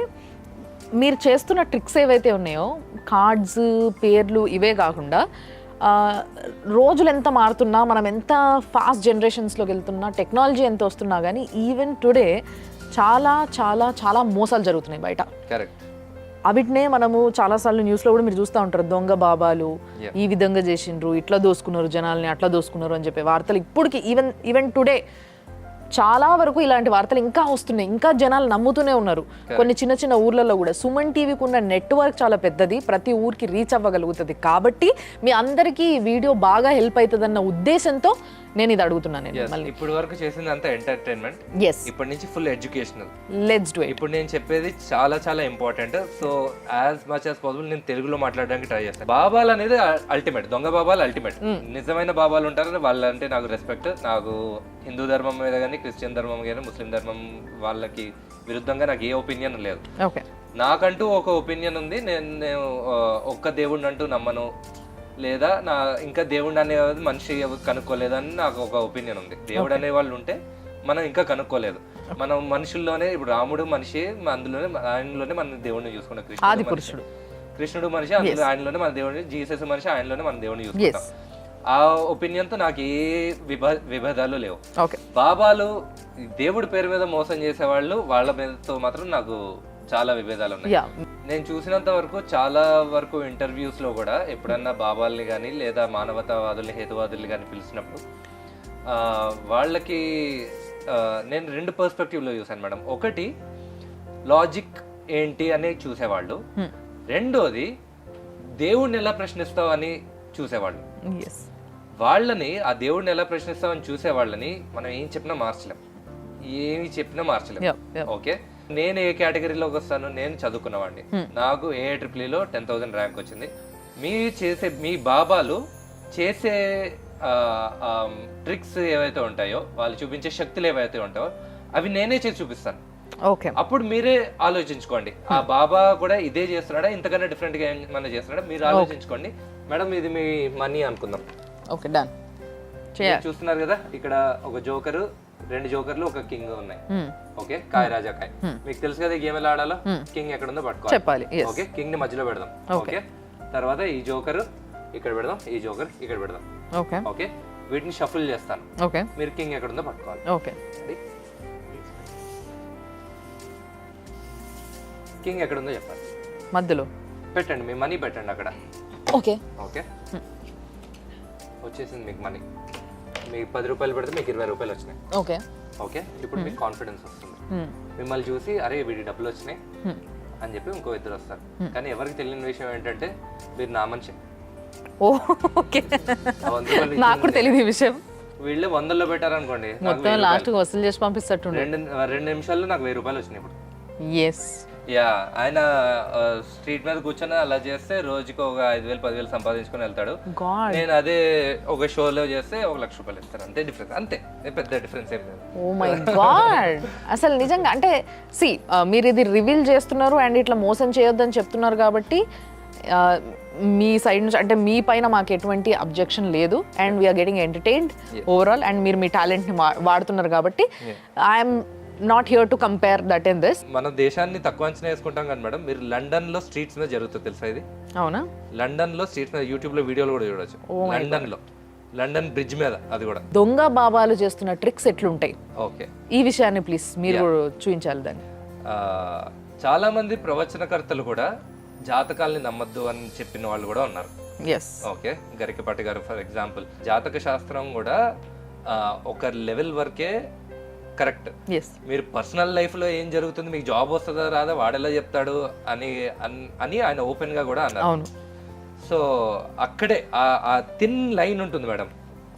మీరు చేస్తున్న ట్రిక్స్ ఏవైతే ఉన్నాయో, కార్డ్స్, పేర్లు, ఇవే కాకుండా రోజులు ఎంత మారుతున్నా, మనం ఎంత ఫాస్ట్ జనరేషన్స్లోకి వెళ్తున్నా, టెక్నాలజీ ఎంత వస్తున్నా కానీ ఈవెన్ టుడే చాలా చాలా చాలా మోసాలు జరుగుతున్నాయి బయట. కరెక్ట్. అవిటినే మనము చాలాసార్లు న్యూస్లో కూడా మీరు చూస్తూ ఉంటారు, దొంగ బాబాలు ఈ విధంగా చేసిండ్రు, ఇట్లా దోసుకున్నారు జనాల్ని, అట్లా దోసుకున్నారు అని చెప్పే వార్తలు ఇప్పటికి ఈవెన్ టుడే చాలా వరకు ఇలాంటి వార్తలు ఇంకా వస్తున్నాయి. ఇంకా జనాలు నమ్ముతూనే ఉన్నారు. కొన్ని చిన్న చిన్న ఊర్లలో కూడా సుమన్ టీవీకి ఉన్న నెట్వర్క్ చాలా పెద్దది, ప్రతి ఊరికి రీచ్ అవ్వగలుగుతుంది. కాబట్టి మీ అందరికీ ఈ వీడియో బాగా హెల్ప్ అవుతుందన్న ఉద్దేశంతో నేను ఇది అడుగుతున్నాను. ఇప్పుడు వరకు చేసింది అంతా ఎంటర్టైన్మెంట్, ఇప్పటి నుంచి full educational. Let's do it. ఇప్పుడు నేను చెప్పేది చాలా చాలా important. So as much as possible నేను తెలుగులో మాట్లాడడానికి ట్రై చేస్తాను. బాబాలు అనేది అల్టిమేట్, దొంగ బాబాలు అల్టిమేట్. నిజమైన బాబాలు ఉంటారు, వాళ్ళంటే నాకు రెస్పెక్ట్. నాకు హిందూ ధర్మం మీద కానీ, క్రిస్టియన్ ధర్మం కానీ, ముస్లిం ధర్మం వాళ్ళకి విరుద్ధంగా నాకు ఏ ఒపీనియన్ లేదు. నాకంటూ ఒక ఒపీనియన్ ఉంది. నేను ఒక్క దేవుడిని అంటూ నమ్మను, లేదా నా ఇంకా దేవుడు అనేది మనిషి కనుక్కోలేదని నాకు ఒక ఒపీనియన్ ఉంది. దేవుడు అనే వాళ్ళు ఉంటే మనం ఇంకా కనుక్కోలేదు. మనం మనుషుల్లోనే, ఇప్పుడు రాముడు మనిషి, అందులోనే ఆయనలోనే మన దేవుడిని చూసుకున్నాం. కృష్ణుడు మనిషి, అందులో ఆయనలోనే మన దేవుడిని, జీసస్ మనిషి, ఆయనలోనే మన దేవుడిని చూసుకుంటాం. ఆ ఒపీనియన్ తో నాకు ఏ విభేదాలు లేవు. బాబాలు దేవుడి పేరు మీద మోసం చేసేవాళ్ళు, వాళ్ళ మీదతో మాత్రం నాకు చాలా విభేదాలు ఉన్నాయి. నేను చూసినంత వరకు చాలా వరకు ఇంటర్వ్యూస్ లో కూడా ఎప్పుడన్నా బాబాల్ని కానీ లేదా మానవతావాదుల్ని, హేతువాదుల్ని కానీ పిలిచినప్పుడు వాళ్ళకి నేను రెండు పర్స్పెక్టివ్ లో చూసాను మేడం. ఒకటి లాజిక్ ఏంటి అని చూసేవాళ్ళు, రెండోది దేవుడిని ఎలా ప్రశ్నిస్తావు అని చూసేవాళ్ళు. వాళ్ళని, ఆ దేవుడిని ఎలా ప్రశ్నిస్తామని చూసే వాళ్ళని మనం ఏం చెప్పినా మార్చలేం. ఓకే, నేను ఏ కేటగిరీలోకి వస్తాను? నేను చదువుకున్నవాడిని, నాకు AIEEEలో 10,000 ర్యాంక్ వచ్చింది. మీ బాబాలు చేసే ట్రిక్స్ ఏవైతే ఉంటాయో, వాళ్ళు చూపించే శక్తులు ఏవైతే ఉంటాయో అవి నేనే చేసి చూపిస్తాను. అప్పుడు మీరే ఆలోచించుకోండి, ఆ బాబా కూడా ఇదే చేస్తున్నాడా, ఇంతకన్నా డిఫరెంట్ గా ఏమైనా చేస్తున్నాడా, మీరు ఆలోచించుకోండి. మేడం, ఇది మీ మనీ అనుకుందాం. Okay, done. చూస్తున్నారు కదా, ఇక్కడ ఒక జోకరు, 2 జోకర్లు, ఒక కింగ్ ఉన్నాయి. ఓకే, కాయ రాజా కాయ. మీకు తెలుసు కదా గేమ్ ఎలా ఆడాలో. కింగ్ ఎక్కడ ఉందో పట్టుకోవాలి. ఓకే, కింగ్ ని మధ్యలో పెడదాం. ఓకే, తర్వాత ఈ జోకర్ ఇక్కడ పెడదాం, ఈ జోకర్ ఇక్కడ పెడదాం. ఓకే, వీటిని షఫుల్ చేస్తాను. ఓకే, మీరు కింగ్ ఎక్కడ ఉందో పట్టుకోవాలి. ఓకే, కింగ్ ఎక్కడ ఉందో చెప్పాలి. మధ్యలో పెట్టండి, మీ మనీ పెట్టండి అక్కడ. ఓకే ఓకే, వచ్చేసింది మీకు మనీ. మీకు 10 రూపాయలు పెడితే మీకు 20 రూపాయలు వచ్చినాయి. ఓకే ఓకే, ఇప్పుడు మీకు కాన్ఫిడెన్స్ వస్తుంది. మిమ్మల్ని చూసి అరే వీడి డబ్బులు వచ్చినాయి అని చెప్పి ఇంకో ఇద్దరు వస్తారు. కానీ ఎవరికి తెలియని విషయం ఏంటంటే మీరు నా మనిషి. నాకు తెలియదు ఈ విషయం. వీళ్ళు 100లో పెట్టారనుకోండి, లాస్ట్ వసూలు చేసి పంపిస్తట్టు 2 నిమిషాల్లో నాకు 1000 రూపాయలు వచ్చినాయి. ఇప్పుడు యా ఆయన స్ట్రీట్ మీద కూర్చొని అలా చేస్తే రోజుకి ఒక 5,000-10,000 సంపాదించుకొని వెళ్తాడు. గాడ్, నేను అదే ఒక షోలో చేస్తే 1,00,000 రూపాయలు ఇస్తాను, అంతే డిఫరెన్స్, అంతే పెద్ద డిఫరెన్స్ ఏం లేదు. Oh my God. అసలు నిజంగా అంటే మీరు ఇది రివీల్ చేస్తున్నారు అండ్ ఇట్లా మోసం చేయొద్దని చెప్తున్నారు కాబట్టి మీ సైడ్ నుంచి అంటే మీ పైన మాకు ఎటువంటి అబ్జెక్షన్ లేదు and we're getting entertained overall and మీరు మీ టాలెంట్ని వాడుతున్నారు కాబట్టి I'm not here to compare that in this. మన దేశాన్ని తక్కువ అంచనా వేసుకుంటాం కానీ మేడం, మీరు లండన్ లో స్ట్రీట్స్ మీద జరుగుతుంది తెలుసా ఇది? అవునా? లండన్ లో స్ట్రీట్స్ మీద యూట్యూబ్ లో వీడియోలు కూడా చూడొచ్చు. లండన్ లో లండన్ బ్రిడ్జ్ మీద, అది కూడా దొంగ బాబాలు చేస్తున్న ట్రిక్స్ ఎట్లుంటాయి, ఓకే, ఈ విషయాన్ని ప్లీజ్ మీరు చూపించాలి దాన్ని. చాలా మంది ప్రవచనకర్తలు కూడా జాతకాల్ని నమ్మద్దు అని చెప్పిన వాళ్ళు కూడా ఉన్నారు. ఎస్, ఓకే, గరికపాటి గారు ఫర్ ఎగ్జాంపుల్. జాతక శాస్త్రం కూడా ఒక లెవెల్ వరకే కరెక్ట్. మీరు పర్సనల్ లైఫ్ లో ఏం జరుగుతుంది, మీకు జాబ్ వస్తుందా రాదా వాడెలా చెప్తాడు అని అని ఆయన ఓపెన్ గా కూడా అన్నారు. అవును. సో అక్కడే ఆ థిన్ లైన్ ఉంటుంది మేడం.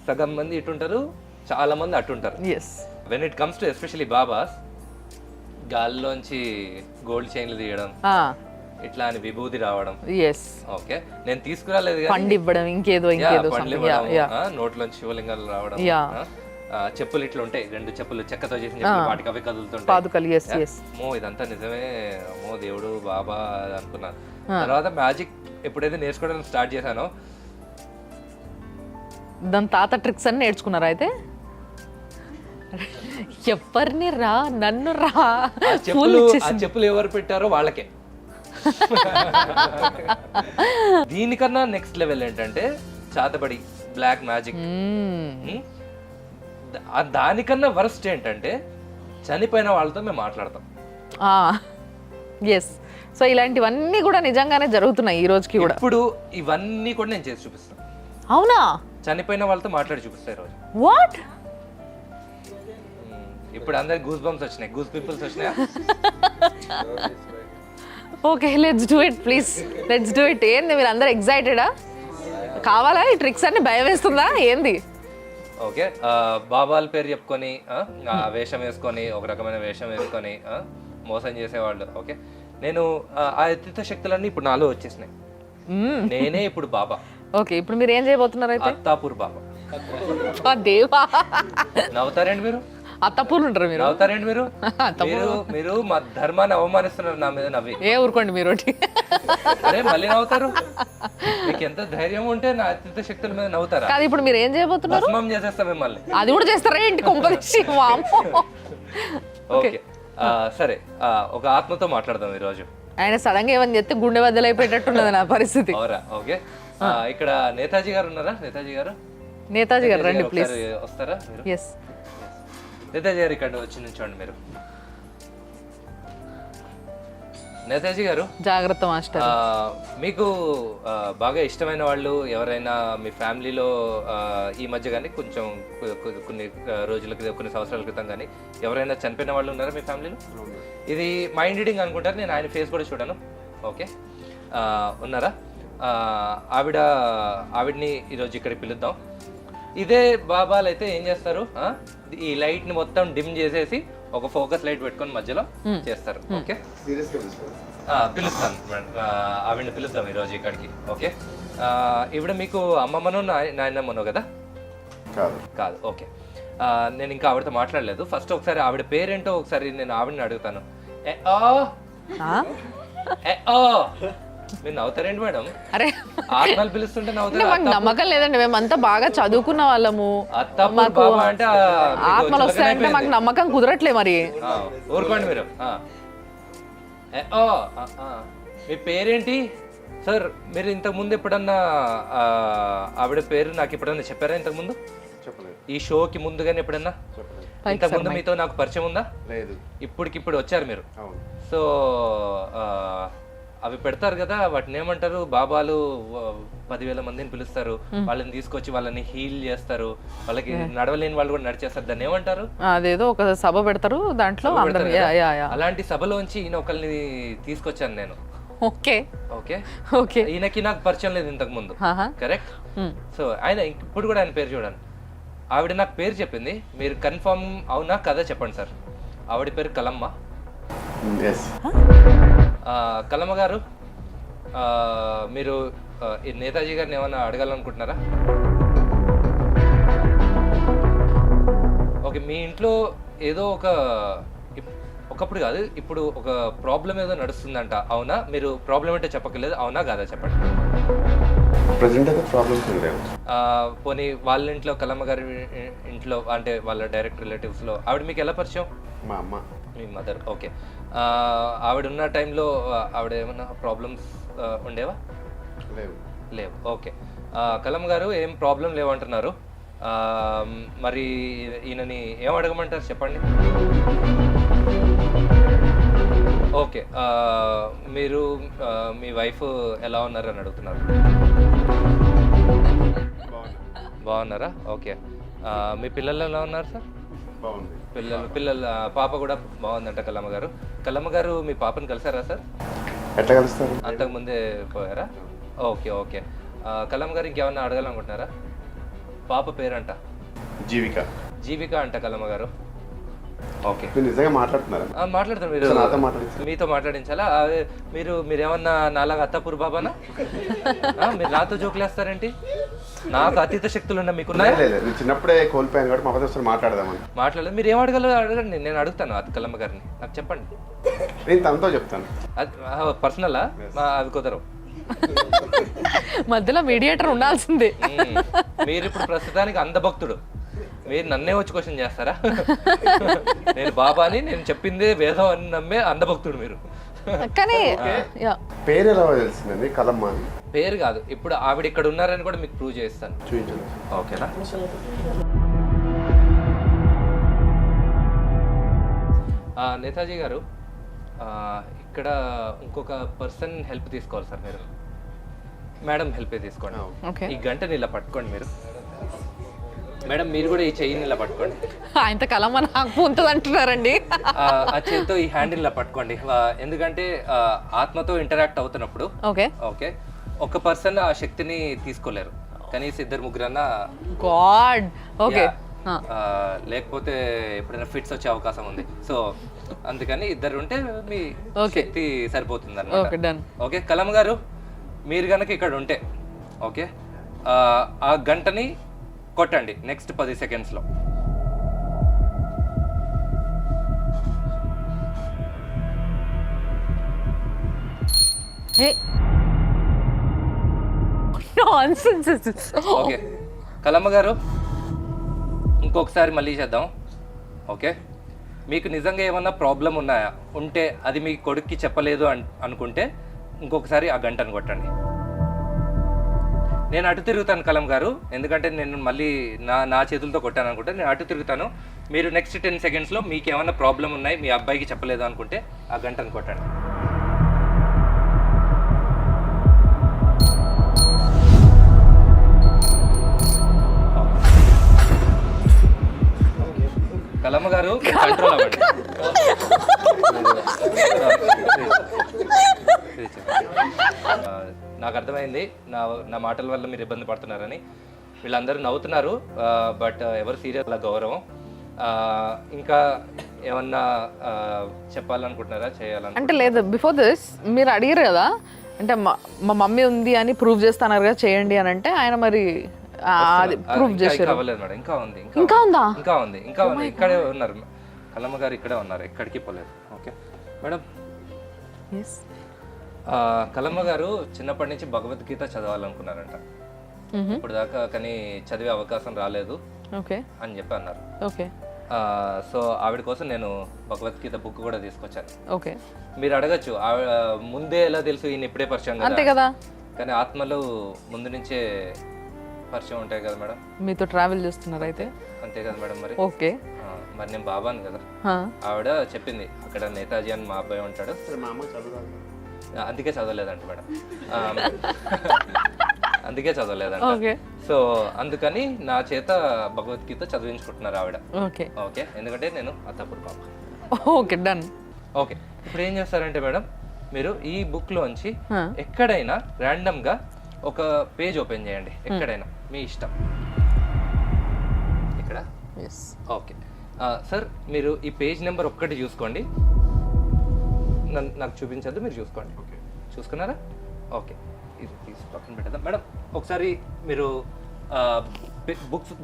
సగం మంది ఇటుంటారు, చాలా మంది అటుంటారు. When it comes to especially babas, గాల్లోంచి గోల్డ్ చైన్లు తీయడం, ఇట్లా అని విభూతి రావడం, ఓకే, నేను తీసుకురాలేదు పండు ఇవ్వడం, ఇంకేదో పండ్లు ఇవ్వడం, నోట్లోంచి శివలింగాలు రావడం, చెప్పులు ఇట్లా ఉంటాయి, 2 చెప్పులు చెక్కతో చేసిన చెప్పులు, వాటికి అవి కదులుతుంటాయి. ఇదంతా నిజమే, దేవుడు బాబా అనుకున్నాను. తర్వాత మ్యాజిక్ ఎప్పుడైతే నేర్చుకోవడం స్టార్ట్ చేశానో, దాని తాత ట్రిక్స్ అన్ని నేర్చుకున్నారా అయితే? ఎవరిని రా, నన్ను రా, చెప్పులు ఎవరు పెట్టారో వాళ్ళకే. దీనికన్నా నెక్స్ట్ లెవెల్ ఏంటంటే చాతబడి, బ్లాక్ మ్యాజిక్. దానికన్నా వరస్ట్ ఏంటంటే చనిపోయిన వాళ్ళతో మేము మాట్లాడతాం. సో ఇలాంటివన్నీ కూడా నిజంగానే జరుగుతున్నాయి ఈ రోజుకి కూడా. ఇప్పుడు ఇవన్నీ కూడా నేను చేసి చూపిస్తాను. అవునా? చనిపోయిన వాళ్ళతో మాట్లాడి చూపిస్తాయి రోజు. వాట్? ఇప్పుడు అందరికి గూస్ బంప్స్ వచ్చినాయి, గూస్ పీపుల్స్ వచ్చినాయి. Okay, let's do it please, let's do it. ఏంది మీరు అందరు ఎక్సైటెడా? కావాలా ఈ ట్రిక్స్ అన్ని? భయం వేస్తుందా ఏంది? ఓకే, బాబాల పేరు చెప్పుకొని వేషం వేసుకొని, ఒక రకమైన వేషం వేసుకొని మోసం చేసేవాళ్ళు. ఓకే, నేను ఆ అతీత శక్తులన్నీ ఇప్పుడు నాలో వచ్చేసినాయి. నేనే ఇప్పుడు బాబా. ఓకే, ఇప్పుడు మీరు ఏం చేయబోతున్నారు అయితే? అత్తాపూర్ బాబా. దేవా, నవ్వుతారండి మీరు? అత్తపూర్లు ఉంటారు మీరు? నవ్వుతారండి మీరు? మీరు మా ధర్మాన్ని అవమానిస్తున్నారు నా మీద నవ్వి. ఊరుకోండి మీరు. అరే మళ్ళీ నవ్వుతారు? మీకు ఎంత ధైర్యం ఉంటే నా అతీత శక్తుల మీద నవ్వుతారా? కాదు, ఇప్పుడు మీరు ఏం చేయబోతున్నారు? భస్మం చేసేస్తా మిమ్మల్ని. అది కూడా చేస్తారా ఏంటి? కొంపదీసి. ఓకే, సరే, ఒక ఆత్మతో మాట్లాడదాం ఈ రోజు. ఆయన సడన్ గా ఏమని చెప్తే గుండె బద్దలైపోయేటట్టున్నది నా పరిస్థితి. ఓకే, ఇక్కడ నేతాజీ గారు ఉన్నారా? నేతాజీ గారు రండి ప్లీజ్. వస్తారా మీరు? ఎస్, నేతాజీ గారు ఇక్కడ వచ్చి నుంచోండి మీరు. నేతాజీ గారు, జాగ్రత్త మాస్టర్. మీకు బాగా ఇష్టమైన వాళ్ళు ఎవరైనా మీ ఫ్యామిలీలో ఈ మధ్య కానీ కొంచెం కొన్ని రోజుల క్రితం, కొన్ని సంవత్సరాల క్రితం కానీ ఎవరైనా చనిపోయిన వాళ్ళు ఉన్నారా మీ ఫ్యామిలీలో? ఇది మైండ్ రీడింగ్ అనుకుంటారు, నేను ఆయన ఫేస్ కూడా చూడాను. ఓకే, ఉన్నారా? ఆవిడ్ని ఈరోజు ఇక్కడికి పిలుద్దాం. ఇదే బాబాలు అయితే ఏం చేస్తారు, ఈ లైట్ ని మొత్తం డిమ్ చేసేసి ఒక ఫోకస్ లైట్ పెట్టుకొని మధ్యలో చేస్తారు. ఓకే, పిలుస్తాను ఆవిడని పిలుద్దాం ఈరోజు ఇక్కడికి. ఓకే, ఇప్పుడు మీకు అమ్మమ్మను నాయనమ్మను కదా? కాదు. ఓకే, నేను ఇంకా ఆవిడతో మాట్లాడలేదు. ఫస్ట్ ఒకసారి ఆవిడ పేరేంటో ఒకసారి నేను ఆవిడని అడుగుతాను. మీరు నవ్వుతారేంటి మేడం? అరే, ఆత్మలు పిలుస్తుంటే నవ్వుతారు? మాకు నమ్మకం లేదండి, మేమంతా బాగా చదువుకున్న వాళ్ళము. అంటే ఆత్మలు వస్తాయంటే మాకు నమ్మకం కుదరట్లే మరి. ఊరుకోండి మీరు. మీ పేరేంటి సార్? మీరు ఇంతకు ముందు ఎప్పుడన్నా ఆవిడ పేరు నాకు ఎప్పుడన్నా చెప్పారా? ఇంతకు ముందు ఈ షోకి ముందు కానీ ఎప్పుడన్నా? ఇంతకు ముందు మీతో నాకు పరిచయం ఉందా? లేదు. ఇప్పటికిప్పుడు వచ్చారు మీరు. సో అవి పెడతారు కదా, వాటిని ఏమంటారు? బాబాలు 10,000 మందిని పిలుస్తారు, వాళ్ళని తీసుకొచ్చి వాళ్ళని హీల్ చేస్తారు, వాళ్ళకి నడవలేని వాళ్ళు కూడా నడిచేస్తారు. దాన్ని ఏమంటారు? అదేదో ఒక సభ పెడతారు, దాంట్లో అలాంటి సభలోంచి ఈయన ఒకరిని తీసుకొచ్చాను నేను. ఓకే ఓకే ఓకే, ఈయనకి నాకు పరిచయం లేదు ఇంతకు ముందు, కరెక్ట్? సో ఆయన ఇప్పుడు కూడా ఆయన పేరు చూడండి. ఆవిడ నాకు పేరు చెప్పింది, మీరు కన్ఫర్మ్ అవునా కదా చెప్పండి సార్. ఆవిడ పేరు కలమ్మ. ఎస్. కలమ్మ గారు, మీరు ఈ నేతాజీ గారిని ఏమైనా అడగాలనుకుంటున్నారా? ఓకే, మీ ఇంట్లో ఏదో ఒకప్పుడు కాదు, ఇప్పుడు ఒక ప్రాబ్లం ఏదో నడుస్తుందంట, అవునా? మీరు ప్రాబ్లం అంటే చెప్పక్కర్లేదు, అవునా కాదా చెప్పండి. ప్రెసెంట్ అయితే ప్రాబ్లమ్స్ లేవు. పోనీ వాళ్ళ ఇంట్లో, కలమ్మ గారి ఇంట్లో, అంటే వాళ్ళ డైరెక్ట్ రిలేటివ్స్లో ఆవిడ మీకు ఎలా పరిచయం? మా అమ్మ. మీ మదర్. ఓకే, ఆవిడ ఉన్న టైంలో ఆవిడ ఏమన్నా ప్రాబ్లమ్స్ ఉండేవా? లేవు. లేవు. ఓకే, కలమ్మ గారు ఏం ప్రాబ్లం లేవంటున్నారు. మరి ఈయనని ఏం అడగమంటారు చెప్పండి. ఓకే, మీరు మీ వైఫ్ ఎలా ఉన్నారు అని అడుగుతున్నారు. బాగున్నారా? ఓకే, మీ పిల్లలు ఎలా ఉన్నారు సార్? బాగుంది. పిల్లలు పాప కూడా బాగుందంట. కలమ్మ గారు, కలమ్మ గారు మీ పాపను కలిసారా సార్? ఎట్లా కలుస్తారు? అంతకుముందే పోయారా? ఓకే ఓకే, కలమ్మ గారు ఇంకేమన్నా అడగాలనుకుంటున్నారా? పాప పేరంట జీవిక. జీవిక అంట కలమ్మ గారు. ఓకే, మీరు నిజంగా మాట్లాడుతున్నారా? మాట్లాడతాను. మీరు నాతో మాట్లాడించాలి. మీతో మాట్లాడించాలా? మీరేమన్నా నాలాగా అత్తాపూర్ బాబానా? మీరు నాతో జోకులేస్తారేంటి? నాకు అతీత శక్తులు ఉన్నా మీకున్నాయా? లేదు, నేను చిన్నప్పుడే కోల్పోయాను కాబట్టి మా పదవి మాట్లాడదామని. మాట్లాడలేదు. మీరు ఏం అడగలరు అడగండి, నేను అడుగుతాను కలమ్మ గారిని. నాకు చెప్పండి, నేను తనతో చెప్తాను. పర్సనలా? అవి కుదరవు. మధ్యలో మీడియేటర్ ఉండాల్సిందే. మీరు ఇప్పుడు ప్రస్తుతానికి అందభక్తుడు, మీరు నన్నే వచ్చి క్వశ్చన్ చేస్తారా? నేను బాబాని, నేను చెప్పిందే వేదం అని నమ్మే అందభక్తుడు మీరు. కానీ పేరు ఎలా తెలిసిందండి కలమ్మ అని? పేరు కాదు, ఇప్పుడు ఆవిడ ఇక్కడ ఉన్నారని కూడా మీకు ప్రూవ్ చేస్తాను. చూపించండి. ఓకేనా? నేతాజీ గారు, ఇక్కడ ఇంకొక పర్సన్ హెల్ప్ తీసుకోవాలి సార్ మీరు. మేడం హెల్ప్ తీసుకోండి. ఈ గంటని ఇలా పట్టుకోండి మీరు. మేడం మీరు కూడా ఈ చెయ్యిని ఇలా పట్టుకోండి. ఆయన కలమ్మ నాకు ఉంటుంది అంటున్నారండి. ఆ చేతితో ఈ హ్యాండిల్ ఇలా పట్టుకోండి. ఎందుకంటే ఆత్మతో ఇంటరాక్ట్ అవుతున్నప్పుడు ఓకే ఓకే ఒక పర్సన్ ఆ శక్తిని తీసుకోలేరు, కనీసం ఇద్దరు ముగ్గురన్నా. గాడ్. ఓకే, లేకపోతే ఎప్పుడైనా ఫిట్స్ వచ్చే అవకాశం ఉంది. సో అందుకని ఇద్దరు ఉంటే మీ శక్తి సరిపోతుంది అన్నమాట. ఓకే, కలమ్మ గారు మీరు కనుక ఇక్కడ ఉంటే ఓకే, ఆ గంటని కొట్టండి నెక్స్ట్ 10 సెకండ్స్లో. ఓకే, కలమ్మ గారు ఇంకొకసారి మళ్ళీ చేద్దాం. ఓకే, మీకు నిజంగా ఏమన్నా ప్రాబ్లం ఉన్నాయా? ఉంటే అది మీ కొడుక్కి చెప్పలేదు అనుకుంటే ఇంకొకసారి ఆ గంటను కొట్టండి. నేను అటు తిరుగుతాను కలమ్ గారు, ఎందుకంటే నేను మళ్ళీ నా చేతులతో కొట్టాను అనుకుంటే నేను అటు తిరుగుతాను. మీరు నెక్స్ట్ 10 సెకండ్స్లో మీకు ఏమైనా ప్రాబ్లం ఉన్నాయి, మీ అబ్బాయికి చెప్పలేదు అనుకుంటే ఆ గంటను కొట్టండి. కలమ్మ గారు కంట్రోల్ అవ్వండి. నాకు అర్థమైంది నా మాటల వల్ల మీరు ఇబ్బంది పడుతున్నారని. వీళ్ళందరూ నవ్వుతున్నారు, బట్ ఎవరు సీరియస్ అలా గౌరవం. ఇంకా ఏమన్నా చెప్పాలనుకుంటున్నారా, చేయాలని? అంటే లేదు, బిఫోర్ దిస్ మీరు అడిగారు కదా, అంటే మా మమ్మీ ఉంది అని ప్రూవ్ చేస్తున్నారు కదా చేయండి అని, అంటే ఆయన మరి అది ప్రూవ్ చేశారు. అవ్వలేదు మేడం, ఇంకా ఉంది. ఇంకా ఉందా? ఇంకా ఉంది. ఇక్కడే ఉన్నారు కలమ్మ గారు, ఇక్కడే ఉన్నారు, ఎక్కడికి పోలేదు. Okay madam. కలమ్మ గారు చిన్నప్పటి నుంచి భగవద్గీత చదవాలనుకున్నారంట ఇప్పుడు దాకా, కానీ చదివే అవకాశం రాలేదు అని చెప్పి అన్నారు. సో ఆవిడ కోసం నేను భగవద్గీత బుక్ కూడా తీసుకొచ్చాను. మీరు అడగచ్చు ముందే ఎలా తెలుసు ఈయన ఇప్పుడే పరిచయం కదా, కానీ ఆత్మలు ముందు నుంచే పరిచయం ఉంటాయి కదా మేడం. మీతో ట్రావెల్ చేస్తున్నారు అయితే? అంతే కదా మేడం. మరి ఓకే, మరి నేను బాబాను కదా. ఆవిడ చెప్పింది అక్కడ నేతాజీ అని మా అబ్బాయి ఉంటాడు, అందుకే చదవలేదంట మేడం. అందుకే చదవలేదంట. సో అందుకని నా చేత భగవద్గీత చదివించుకుంటున్నారు ఆవిడ. ఓకే, ఎందుకంటే నేను Attapur baba. Okay, done. Okay, ఇప్పుడు ఏం చేస్తారంటే మేడం, మీరు ఈ బుక్ లోంచి ఎక్కడైనా ర్యాండమ్ గా ఒక పేజ్ ఓపెన్ చేయండి, ఎక్కడైనా మీ ఇష్టం. ఇక్కడ ఓకే సార్, మీరు ఈ పేజ్ నెంబర్ ఒక్కటి చూసుకోండి. నాకు చూపించద్దు, మీరు చూసుకోండి. చూసుకున్నారా? ఓకే, ఇది తీసి పక్కన పెట్టేద్దాం. మేడం ఒకసారి మీరు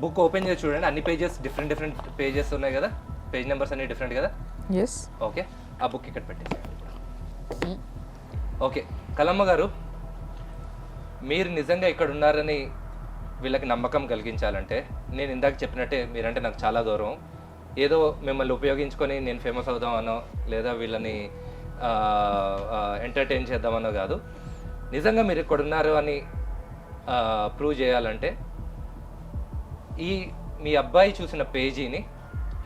బుక్ ఓపెన్ చేసి చూడండి. అన్ని పేజెస్ డిఫరెంట్ పేజెస్ ఉన్నాయి కదా, పేజ్ నెంబర్స్ అన్ని డిఫరెంట్ కదా. ఎస్. ఓకే, ఆ బుక్ ఇక్కడ పెట్టేసేయండి. ఓకే, కలమ్మ గారు, మీరు నిజంగా ఇక్కడ ఉన్నారని వీళ్ళకి నమ్మకం కలిగించాలంటే నేను ఇందాక చెప్పినట్టే మీరంటే నాకు చాలా గౌరవం. ఏదో మిమ్మల్ని ఉపయోగించుకొని నేను ఫేమస్ అవుదామనో లేదా వీళ్ళని ఎంటర్టైన్ చేద్దామనో కాదు. నిజంగా మీరు ఇక్కడ ఉన్నారు అని ప్రూవ్ చేయాలంటే మీ అబ్బాయి చూసిన పేజీని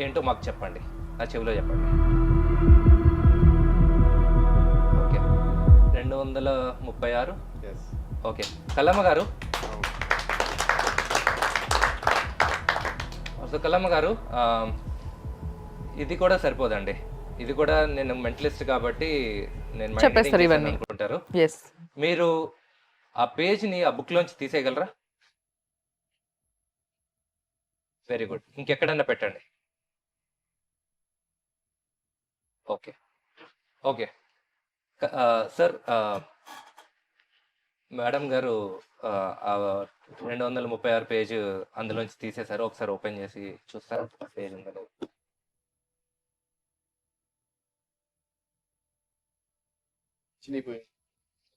ఏంటో మాకు చెప్పండి, నా చెవిలో చెప్పండి. ఓకే, 236. ఓకే, కల్లమ్మ గారు, కల్లమ్మ గారు, ఇది కూడా సరిపోదండి. ఇది కూడా నేను మెంటలిస్ట్ కాబట్టి నేను చెప్పేస్తారు ఇవన్నీ అనుకుంటారు. yes మీరు ఆ పేజ్ని ఆ బుక్ లోంచి తీసేయగలరా? వెరీ గుడ్, ఇంకెక్కడన్నా పెట్టండి. ఓకే ఓకే సార్, మేడం గారు 236 పేజ్ అందులోంచి తీసేశారు. ఒకసారి ఓపెన్ చేసి చూస్తారా పేజ్ ఉందో?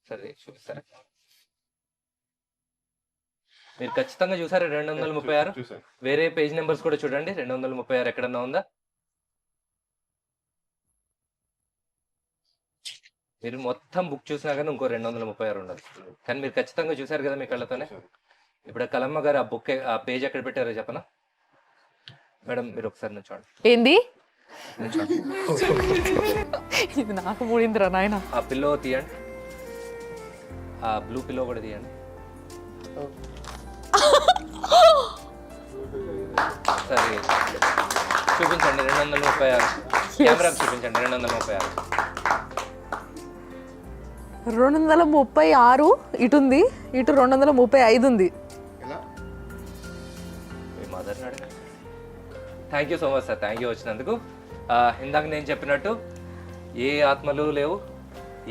సరే చూపిస్తారా? మీరు ఖచ్చితంగా చూసారా 236? వేరే పేజ్ నెంబర్స్ కూడా చూడండి. 236 ఎక్కడన్నా ఉందా? మీరు మొత్తం బుక్ చూసినా కానీ ఇంకో 236 ఉండదు. కానీ మీరు ఖచ్చితంగా చూసారు కదా మీ కళ్ళతోనే. ఇప్పుడు కలమ్మ గారు ఆ బుక్ ఆ పేజ్ ఎక్కడ పెట్టారో చెప్పనా? మేడం మీరు ఒకసారి చూడండి. ఏంది ఇది నాకు మూడిందిరా నాయన. ఆ పిల్లో తీయండి, ఆ బ్లూ పిల్లో కూడా తీయండి. సరే చూపించండి 236. కెమెరాకి చూపించండి 236. 236 ఇటు ఉంది, ఇటు 235 ఉంది. మీ మదర్ని అడగండి. Thank you so much sir, thank you వచ్చినందుకు. ఇందాక నేను చెప్పినట్టు ఏ ఆత్మలు లేవు,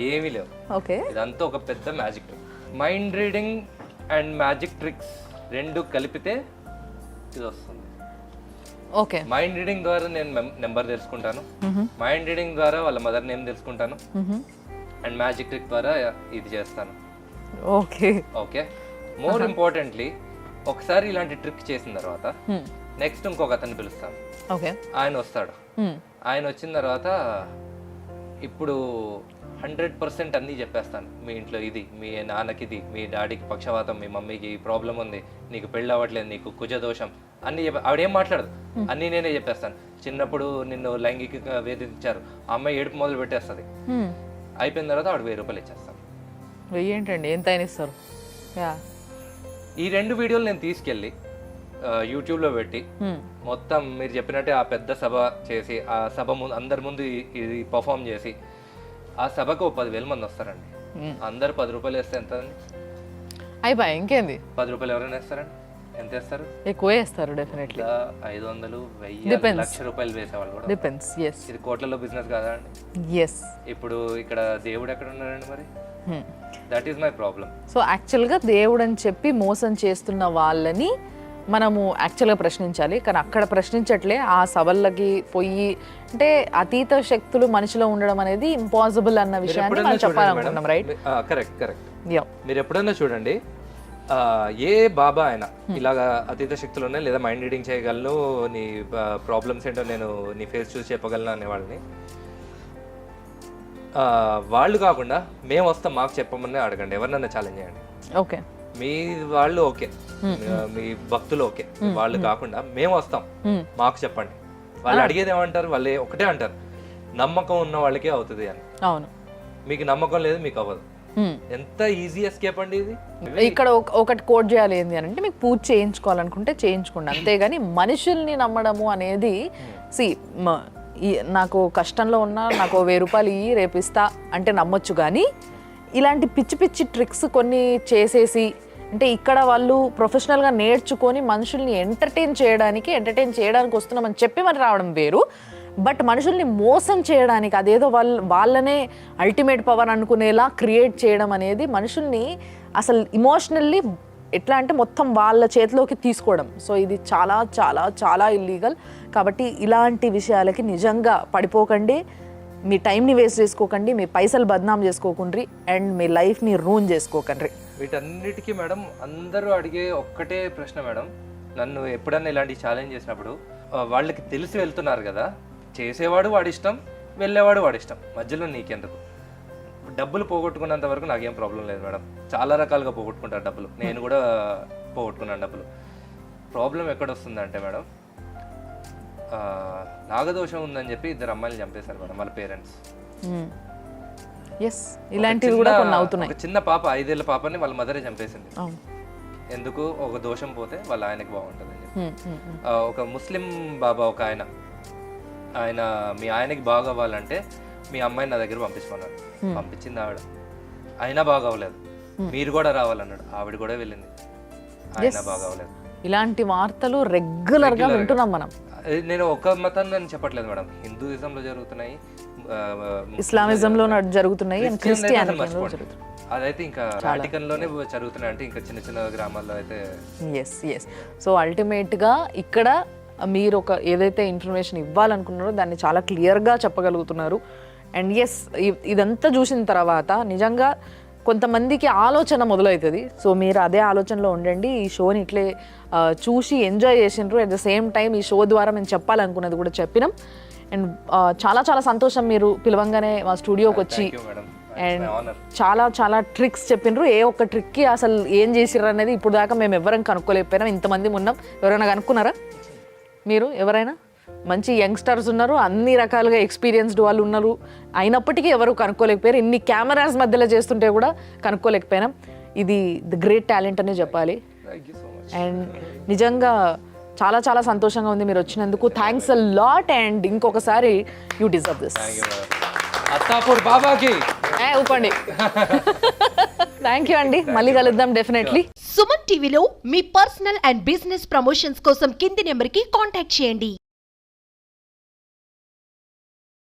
ఏమీ లేవు. ఓకే, ఇదంతా ఒక పెద్ద magic trick. Mind reading and magic tricks రెండు కలిపితే ఇది వస్తుంది. ఓకే, మైండ్ రీడింగ్ ద్వారా నేను నెంబర్ తెలుసుకుంటాను, మైండ్ రీడింగ్ ద్వారా వాళ్ళ మదర్ నేమ్ తెలుసుకుంటాను, అండ్ మ్యాజిక్ ట్రిక్ ద్వారా ఇది చేస్తాను. ఓకే ఓకే, మోర్ ఇంపార్టెంట్లీ ఒకసారి ఇలాంటి ట్రిక్ చేసిన తర్వాత నెక్స్ట్ ఇంకొక అతన్ని పిలుస్తాను. ఓకే, ఆయన వస్తాడు. ఆయన వచ్చిన తర్వాత ఇప్పుడు 100% అన్నీ చెప్పేస్తాను. మీ ఇంట్లో ఇది, మీ నాన్నకి ఇది, మీ డాడీకి పక్షవాతం, మీ మమ్మీకి ప్రాబ్లం ఉంది, నీకు పెళ్ళి అవ్వట్లేదు, నీకు కుజదోషం అన్నీ ఆవిడేం మాట్లాడదు, అన్నీ నేనే చెప్పేస్తాను. చిన్నప్పుడు నిన్ను లైంగికంగా వేధించారు, ఆ అమ్మాయి ఏడుపు మొదలు పెట్టేస్తుంది. అయిపోయిన తర్వాత ఆవిడ 1000 రూపాయలు ఇచ్చేస్తాను. ఏంటండి ఎంత అయినా ఇస్తారు? ఈ 2 వీడియోలు నేను తీసుకెళ్ళి యూట్యూబ్లో పెట్టి మొత్తం మీరు చెప్పినట్టే ఆ పెద్ద సభ చేసి ఆ సభ ముందు అందరి ముందు ఇది పర్ఫామ్ చేసి ఆ సభకు 10,000 మంది వస్తారండి. అందరు 10 రూపాయలు వేస్తే ఎంత అండి? అయిపోయి ఇంకేంది. 10 రూపాయలు ఎవరైనా వేస్తారండి? ఎంత వేస్తారు? ఎక్కువ వేస్తారు డెఫినెట్లీ. 500, 1000, లక్ష రూపాయలు వేసేవాళ్ళు కూడా. డిపెండ్స్. yes ఇది కోట్లలో బిజినెస్ కాదా అండి? yes ఇప్పుడు ఇక్కడ దేవుడు ఎక్కడ ఉన్నారండి మరి? That is my problem. So యాక్చువల్గా దేవుడు అని చెప్పి మోసం చేస్తున్న వాళ్ళని మనము యాక్చువల్గా ప్రశ్నించాలి, కానీ అక్కడ ప్రశ్నించట్లే. ఆ సభలకి పోయి అంటే అతీత శక్తులు మనిషిలో ఉండడం అనేది ఇంపాసిబుల్ అన్న విషయాన్ని మనం చెప్పాలనుకుంటున్నాం. Right, correct correct. మీరు ఎప్పుడైనా చూడండి, ఏ బాబా అయినా ఇలాగా అతీత శక్తులు ఉన్నాయి లేదా మైండ్ రీడింగ్ చేయగలను, నీ ప్రాబ్లమ్స్ ఏంటో నేను నీ ఫేస్ చూసి చెప్పగలను అనే వాళ్ళని వాళ్ళు కాకుండా మేము వస్తాం మాకు చెప్పమని అడగండి, ఎవరినన్నా ఛాలెంజ్ చేయండి. ఓకే, మీ వాళ్ళు ఓకే, మీ భక్తులు ఓకే, వాళ్ళు కాకుండా మేము వస్తాం మాకు చెప్పండి. వాళ్ళు అడిగేది ఏమంటారు? వాళ్ళు ఒకటే అంటారు, నమ్మకం ఉన్న వాళ్ళకే అవుతుంది అని. అవును, మీకు నమ్మకం లేదు మీకు అవ్వదు. ఎంత ఈజీ ఎస్కేప్ అండి ఇది. ఇక్కడ ఒకటి కోట్ చేయాలి ఏంటి అని అంటే, మీకు పూజ చేయించుకోవాలనుకుంటే చేయించుకోండి, అంతేగాని మనుషుల్ని నమ్మడము అనేది నాకు కష్టంలో ఉన్నా నాకు 1000 రూపాయలు ఇయ్యి రేపు ఇస్తా అంటే నమ్మొచ్చు, కానీ ఇలాంటి పిచ్చి పిచ్చి ట్రిక్స్ కొన్ని చేసేసి అంటే ఇక్కడ వాళ్ళు ప్రొఫెషనల్గా నేర్చుకొని మనుషుల్ని ఎంటర్టైన్ చేయడానికి వస్తున్నామని చెప్పి మరి రావడం వేరు. బట్ మనుషుల్ని మోసం చేయడానికి అదేదో వాళ్ళనే అల్టిమేట్ పవర్ అనుకునేలా క్రియేట్ చేయడం అనేది మనుషుల్ని అసలు ఇమోషనల్లీ ఎట్లా అంటే మొత్తం వాళ్ళ చేతిలోకి తీసుకోవడం. సో ఇది చాలా చాలా చాలా ఇల్లీగల్. కాబట్టి ఇలాంటి విషయాలకి నిజంగా పడిపోకండి, మీ టైంని వేస్ట్ చేసుకోకండి, మీ పైసలు బద్నాం చేసుకోకండి, అండ్ మీ లైఫ్ని రూన్ చేసుకోకండి. వీటన్నిటికీ మేడం అందరూ అడిగే ఒక్కటే ప్రశ్న మేడం, నన్ను ఎప్పుడన్నా ఇలాంటి ఛాలెంజ్ చేసినప్పుడు వాళ్ళకి తెలిసి వెళ్తున్నారు కదా, చేసేవాడు వాడి ఇష్టం, వెళ్ళేవాడు వాడి ఇష్టం, మధ్యలో నీకెందుకు? డబ్బులు పోగొట్టుకున్నంత వరకు నాకేం ప్రాబ్లం లేదు మేడం. చాలా రకాలుగా పోగొట్టుకుంటారు డబ్బులు, నేను కూడా పోగొట్టుకున్నాను డబ్బులు. ప్రాబ్లం ఎక్కడ వస్తుందంటే మేడం, నాగదోషం ఉందని చెప్పి 2 అమ్మాయిలు చంపేశారు మేడం వాళ్ళ పేరెంట్స్. ఎస్, ఇలాంటివి కూడా కొన్ని అవుతున్నాయి. ఒక చిన్న పాప 5 ఏళ్ల పాపని వాళ్ళ మదరే చంపేసింది. ఎందుకు? ఒక దోషం పోతే వాళ్ళ ఆయనకి బాగుంటుంది అని చెప్పి. ఒక ముస్లిం బాబా ఒక ఆయన మీ ఆయనకి బాగా అవ్వాలంటే మీ అమ్మాయిని నా దగ్గర పంపించుకున్నాడు. పంపించింది ఆవిడ, అయినా బాగా అవ్వలేదు. మీరు కూడా రావాలన్నాడు, ఆవిడ కూడా వెళ్ళింది, అయినా బాగా అవ్వలేదు. ఇలాంటి వార్తలు రెగ్యులర్ గా వింటున్నాం మనం. నేను ఒక మతాన్ని నేను చెప్పట్లేదు మేడం, హిందూయిజంలో జరుగుతున్నాయి, ఇస్లామిజంలో జరుగుతున్నాయి, క్రిస్టియానిటీలో జరుగుతున్నాయి. అదైతే ఇంకా వాటికన్ లోనే జరుగుతున్నాయి, అంటే ఇంకా చిన్న చిన్న గ్రామాల్లో అయితే. ఎస్. సో అల్టిమేట్గా ఇక్కడ మీరు ఒక ఏదైతే ఇన్ఫర్మేషన్ ఇవ్వాలనుకున్నారో దాన్ని చాలా క్లియర్గా చెప్పగలుగుతున్నారు. అండ్ ఎస్, ఇదంతా చూసిన తర్వాత నిజంగా కొంతమందికి ఆలోచన మొదలవుతుంది. సో మీరు అదే ఆలోచనలో ఉండండి. ఈ షోని ఇట్లే చూసి ఎంజాయ్ చేసినారు. అట్ ద సేమ్ టైం ఈ షో ద్వారా మేము చెప్పాలనుకున్నది కూడా చెప్పినాం. అండ్ చాలా చాలా సంతోషం మీరు పిలవంగానే మా స్టూడియోకి వచ్చి అండ్ చాలా చాలా ట్రిక్స్ చెప్పినారు. ఏ ఒక్క ట్రిక్కి అసలు ఏం చేసిర్రు అనేది ఇప్పుడు దాకా మేము ఎవరం కనుక్కోలేకపోయినాం. ఇంతమంది ఉన్నాం, ఎవరైనా కనుక్కున్నారా? మీరు ఎవరైనా? మంచి యంగ్స్టర్స్ ఉన్నారు, అన్ని రకాలుగా ఎక్స్పీరియన్స్డ్ వాళ్ళు ఉన్నారు, అయినప్పటికీ ఎవరు కనుక్కోలేకపోయారు. ఇన్ని కెమెరాస్ మధ్యలో చేస్తుంటే కూడా కనుక్కోలేకపోయినాం. ఇది ది గ్రేట్ టాలెంట్ అనే చెప్పాలి. అండ్ నిజంగా చాలా చాలా సంతోషంగా ఉంది మీరు వచ్చినందుకు. Thanks a lot. అండ్ ఇంకొకసారి యూ డిజర్వ్ దిస్. అత్తాపూర్ బాబాకి ఊపండి. థ్యాంక్ యూ అండి, మళ్ళీ కలుద్దాం డెఫినెట్లీ. సుమన్ టీవీలో మీ పర్సనల్ అండ్ బిజినెస్ ప్రమోషన్స్ కోసం కింది నెంబర్కి కాంటాక్ట్ చేయండి.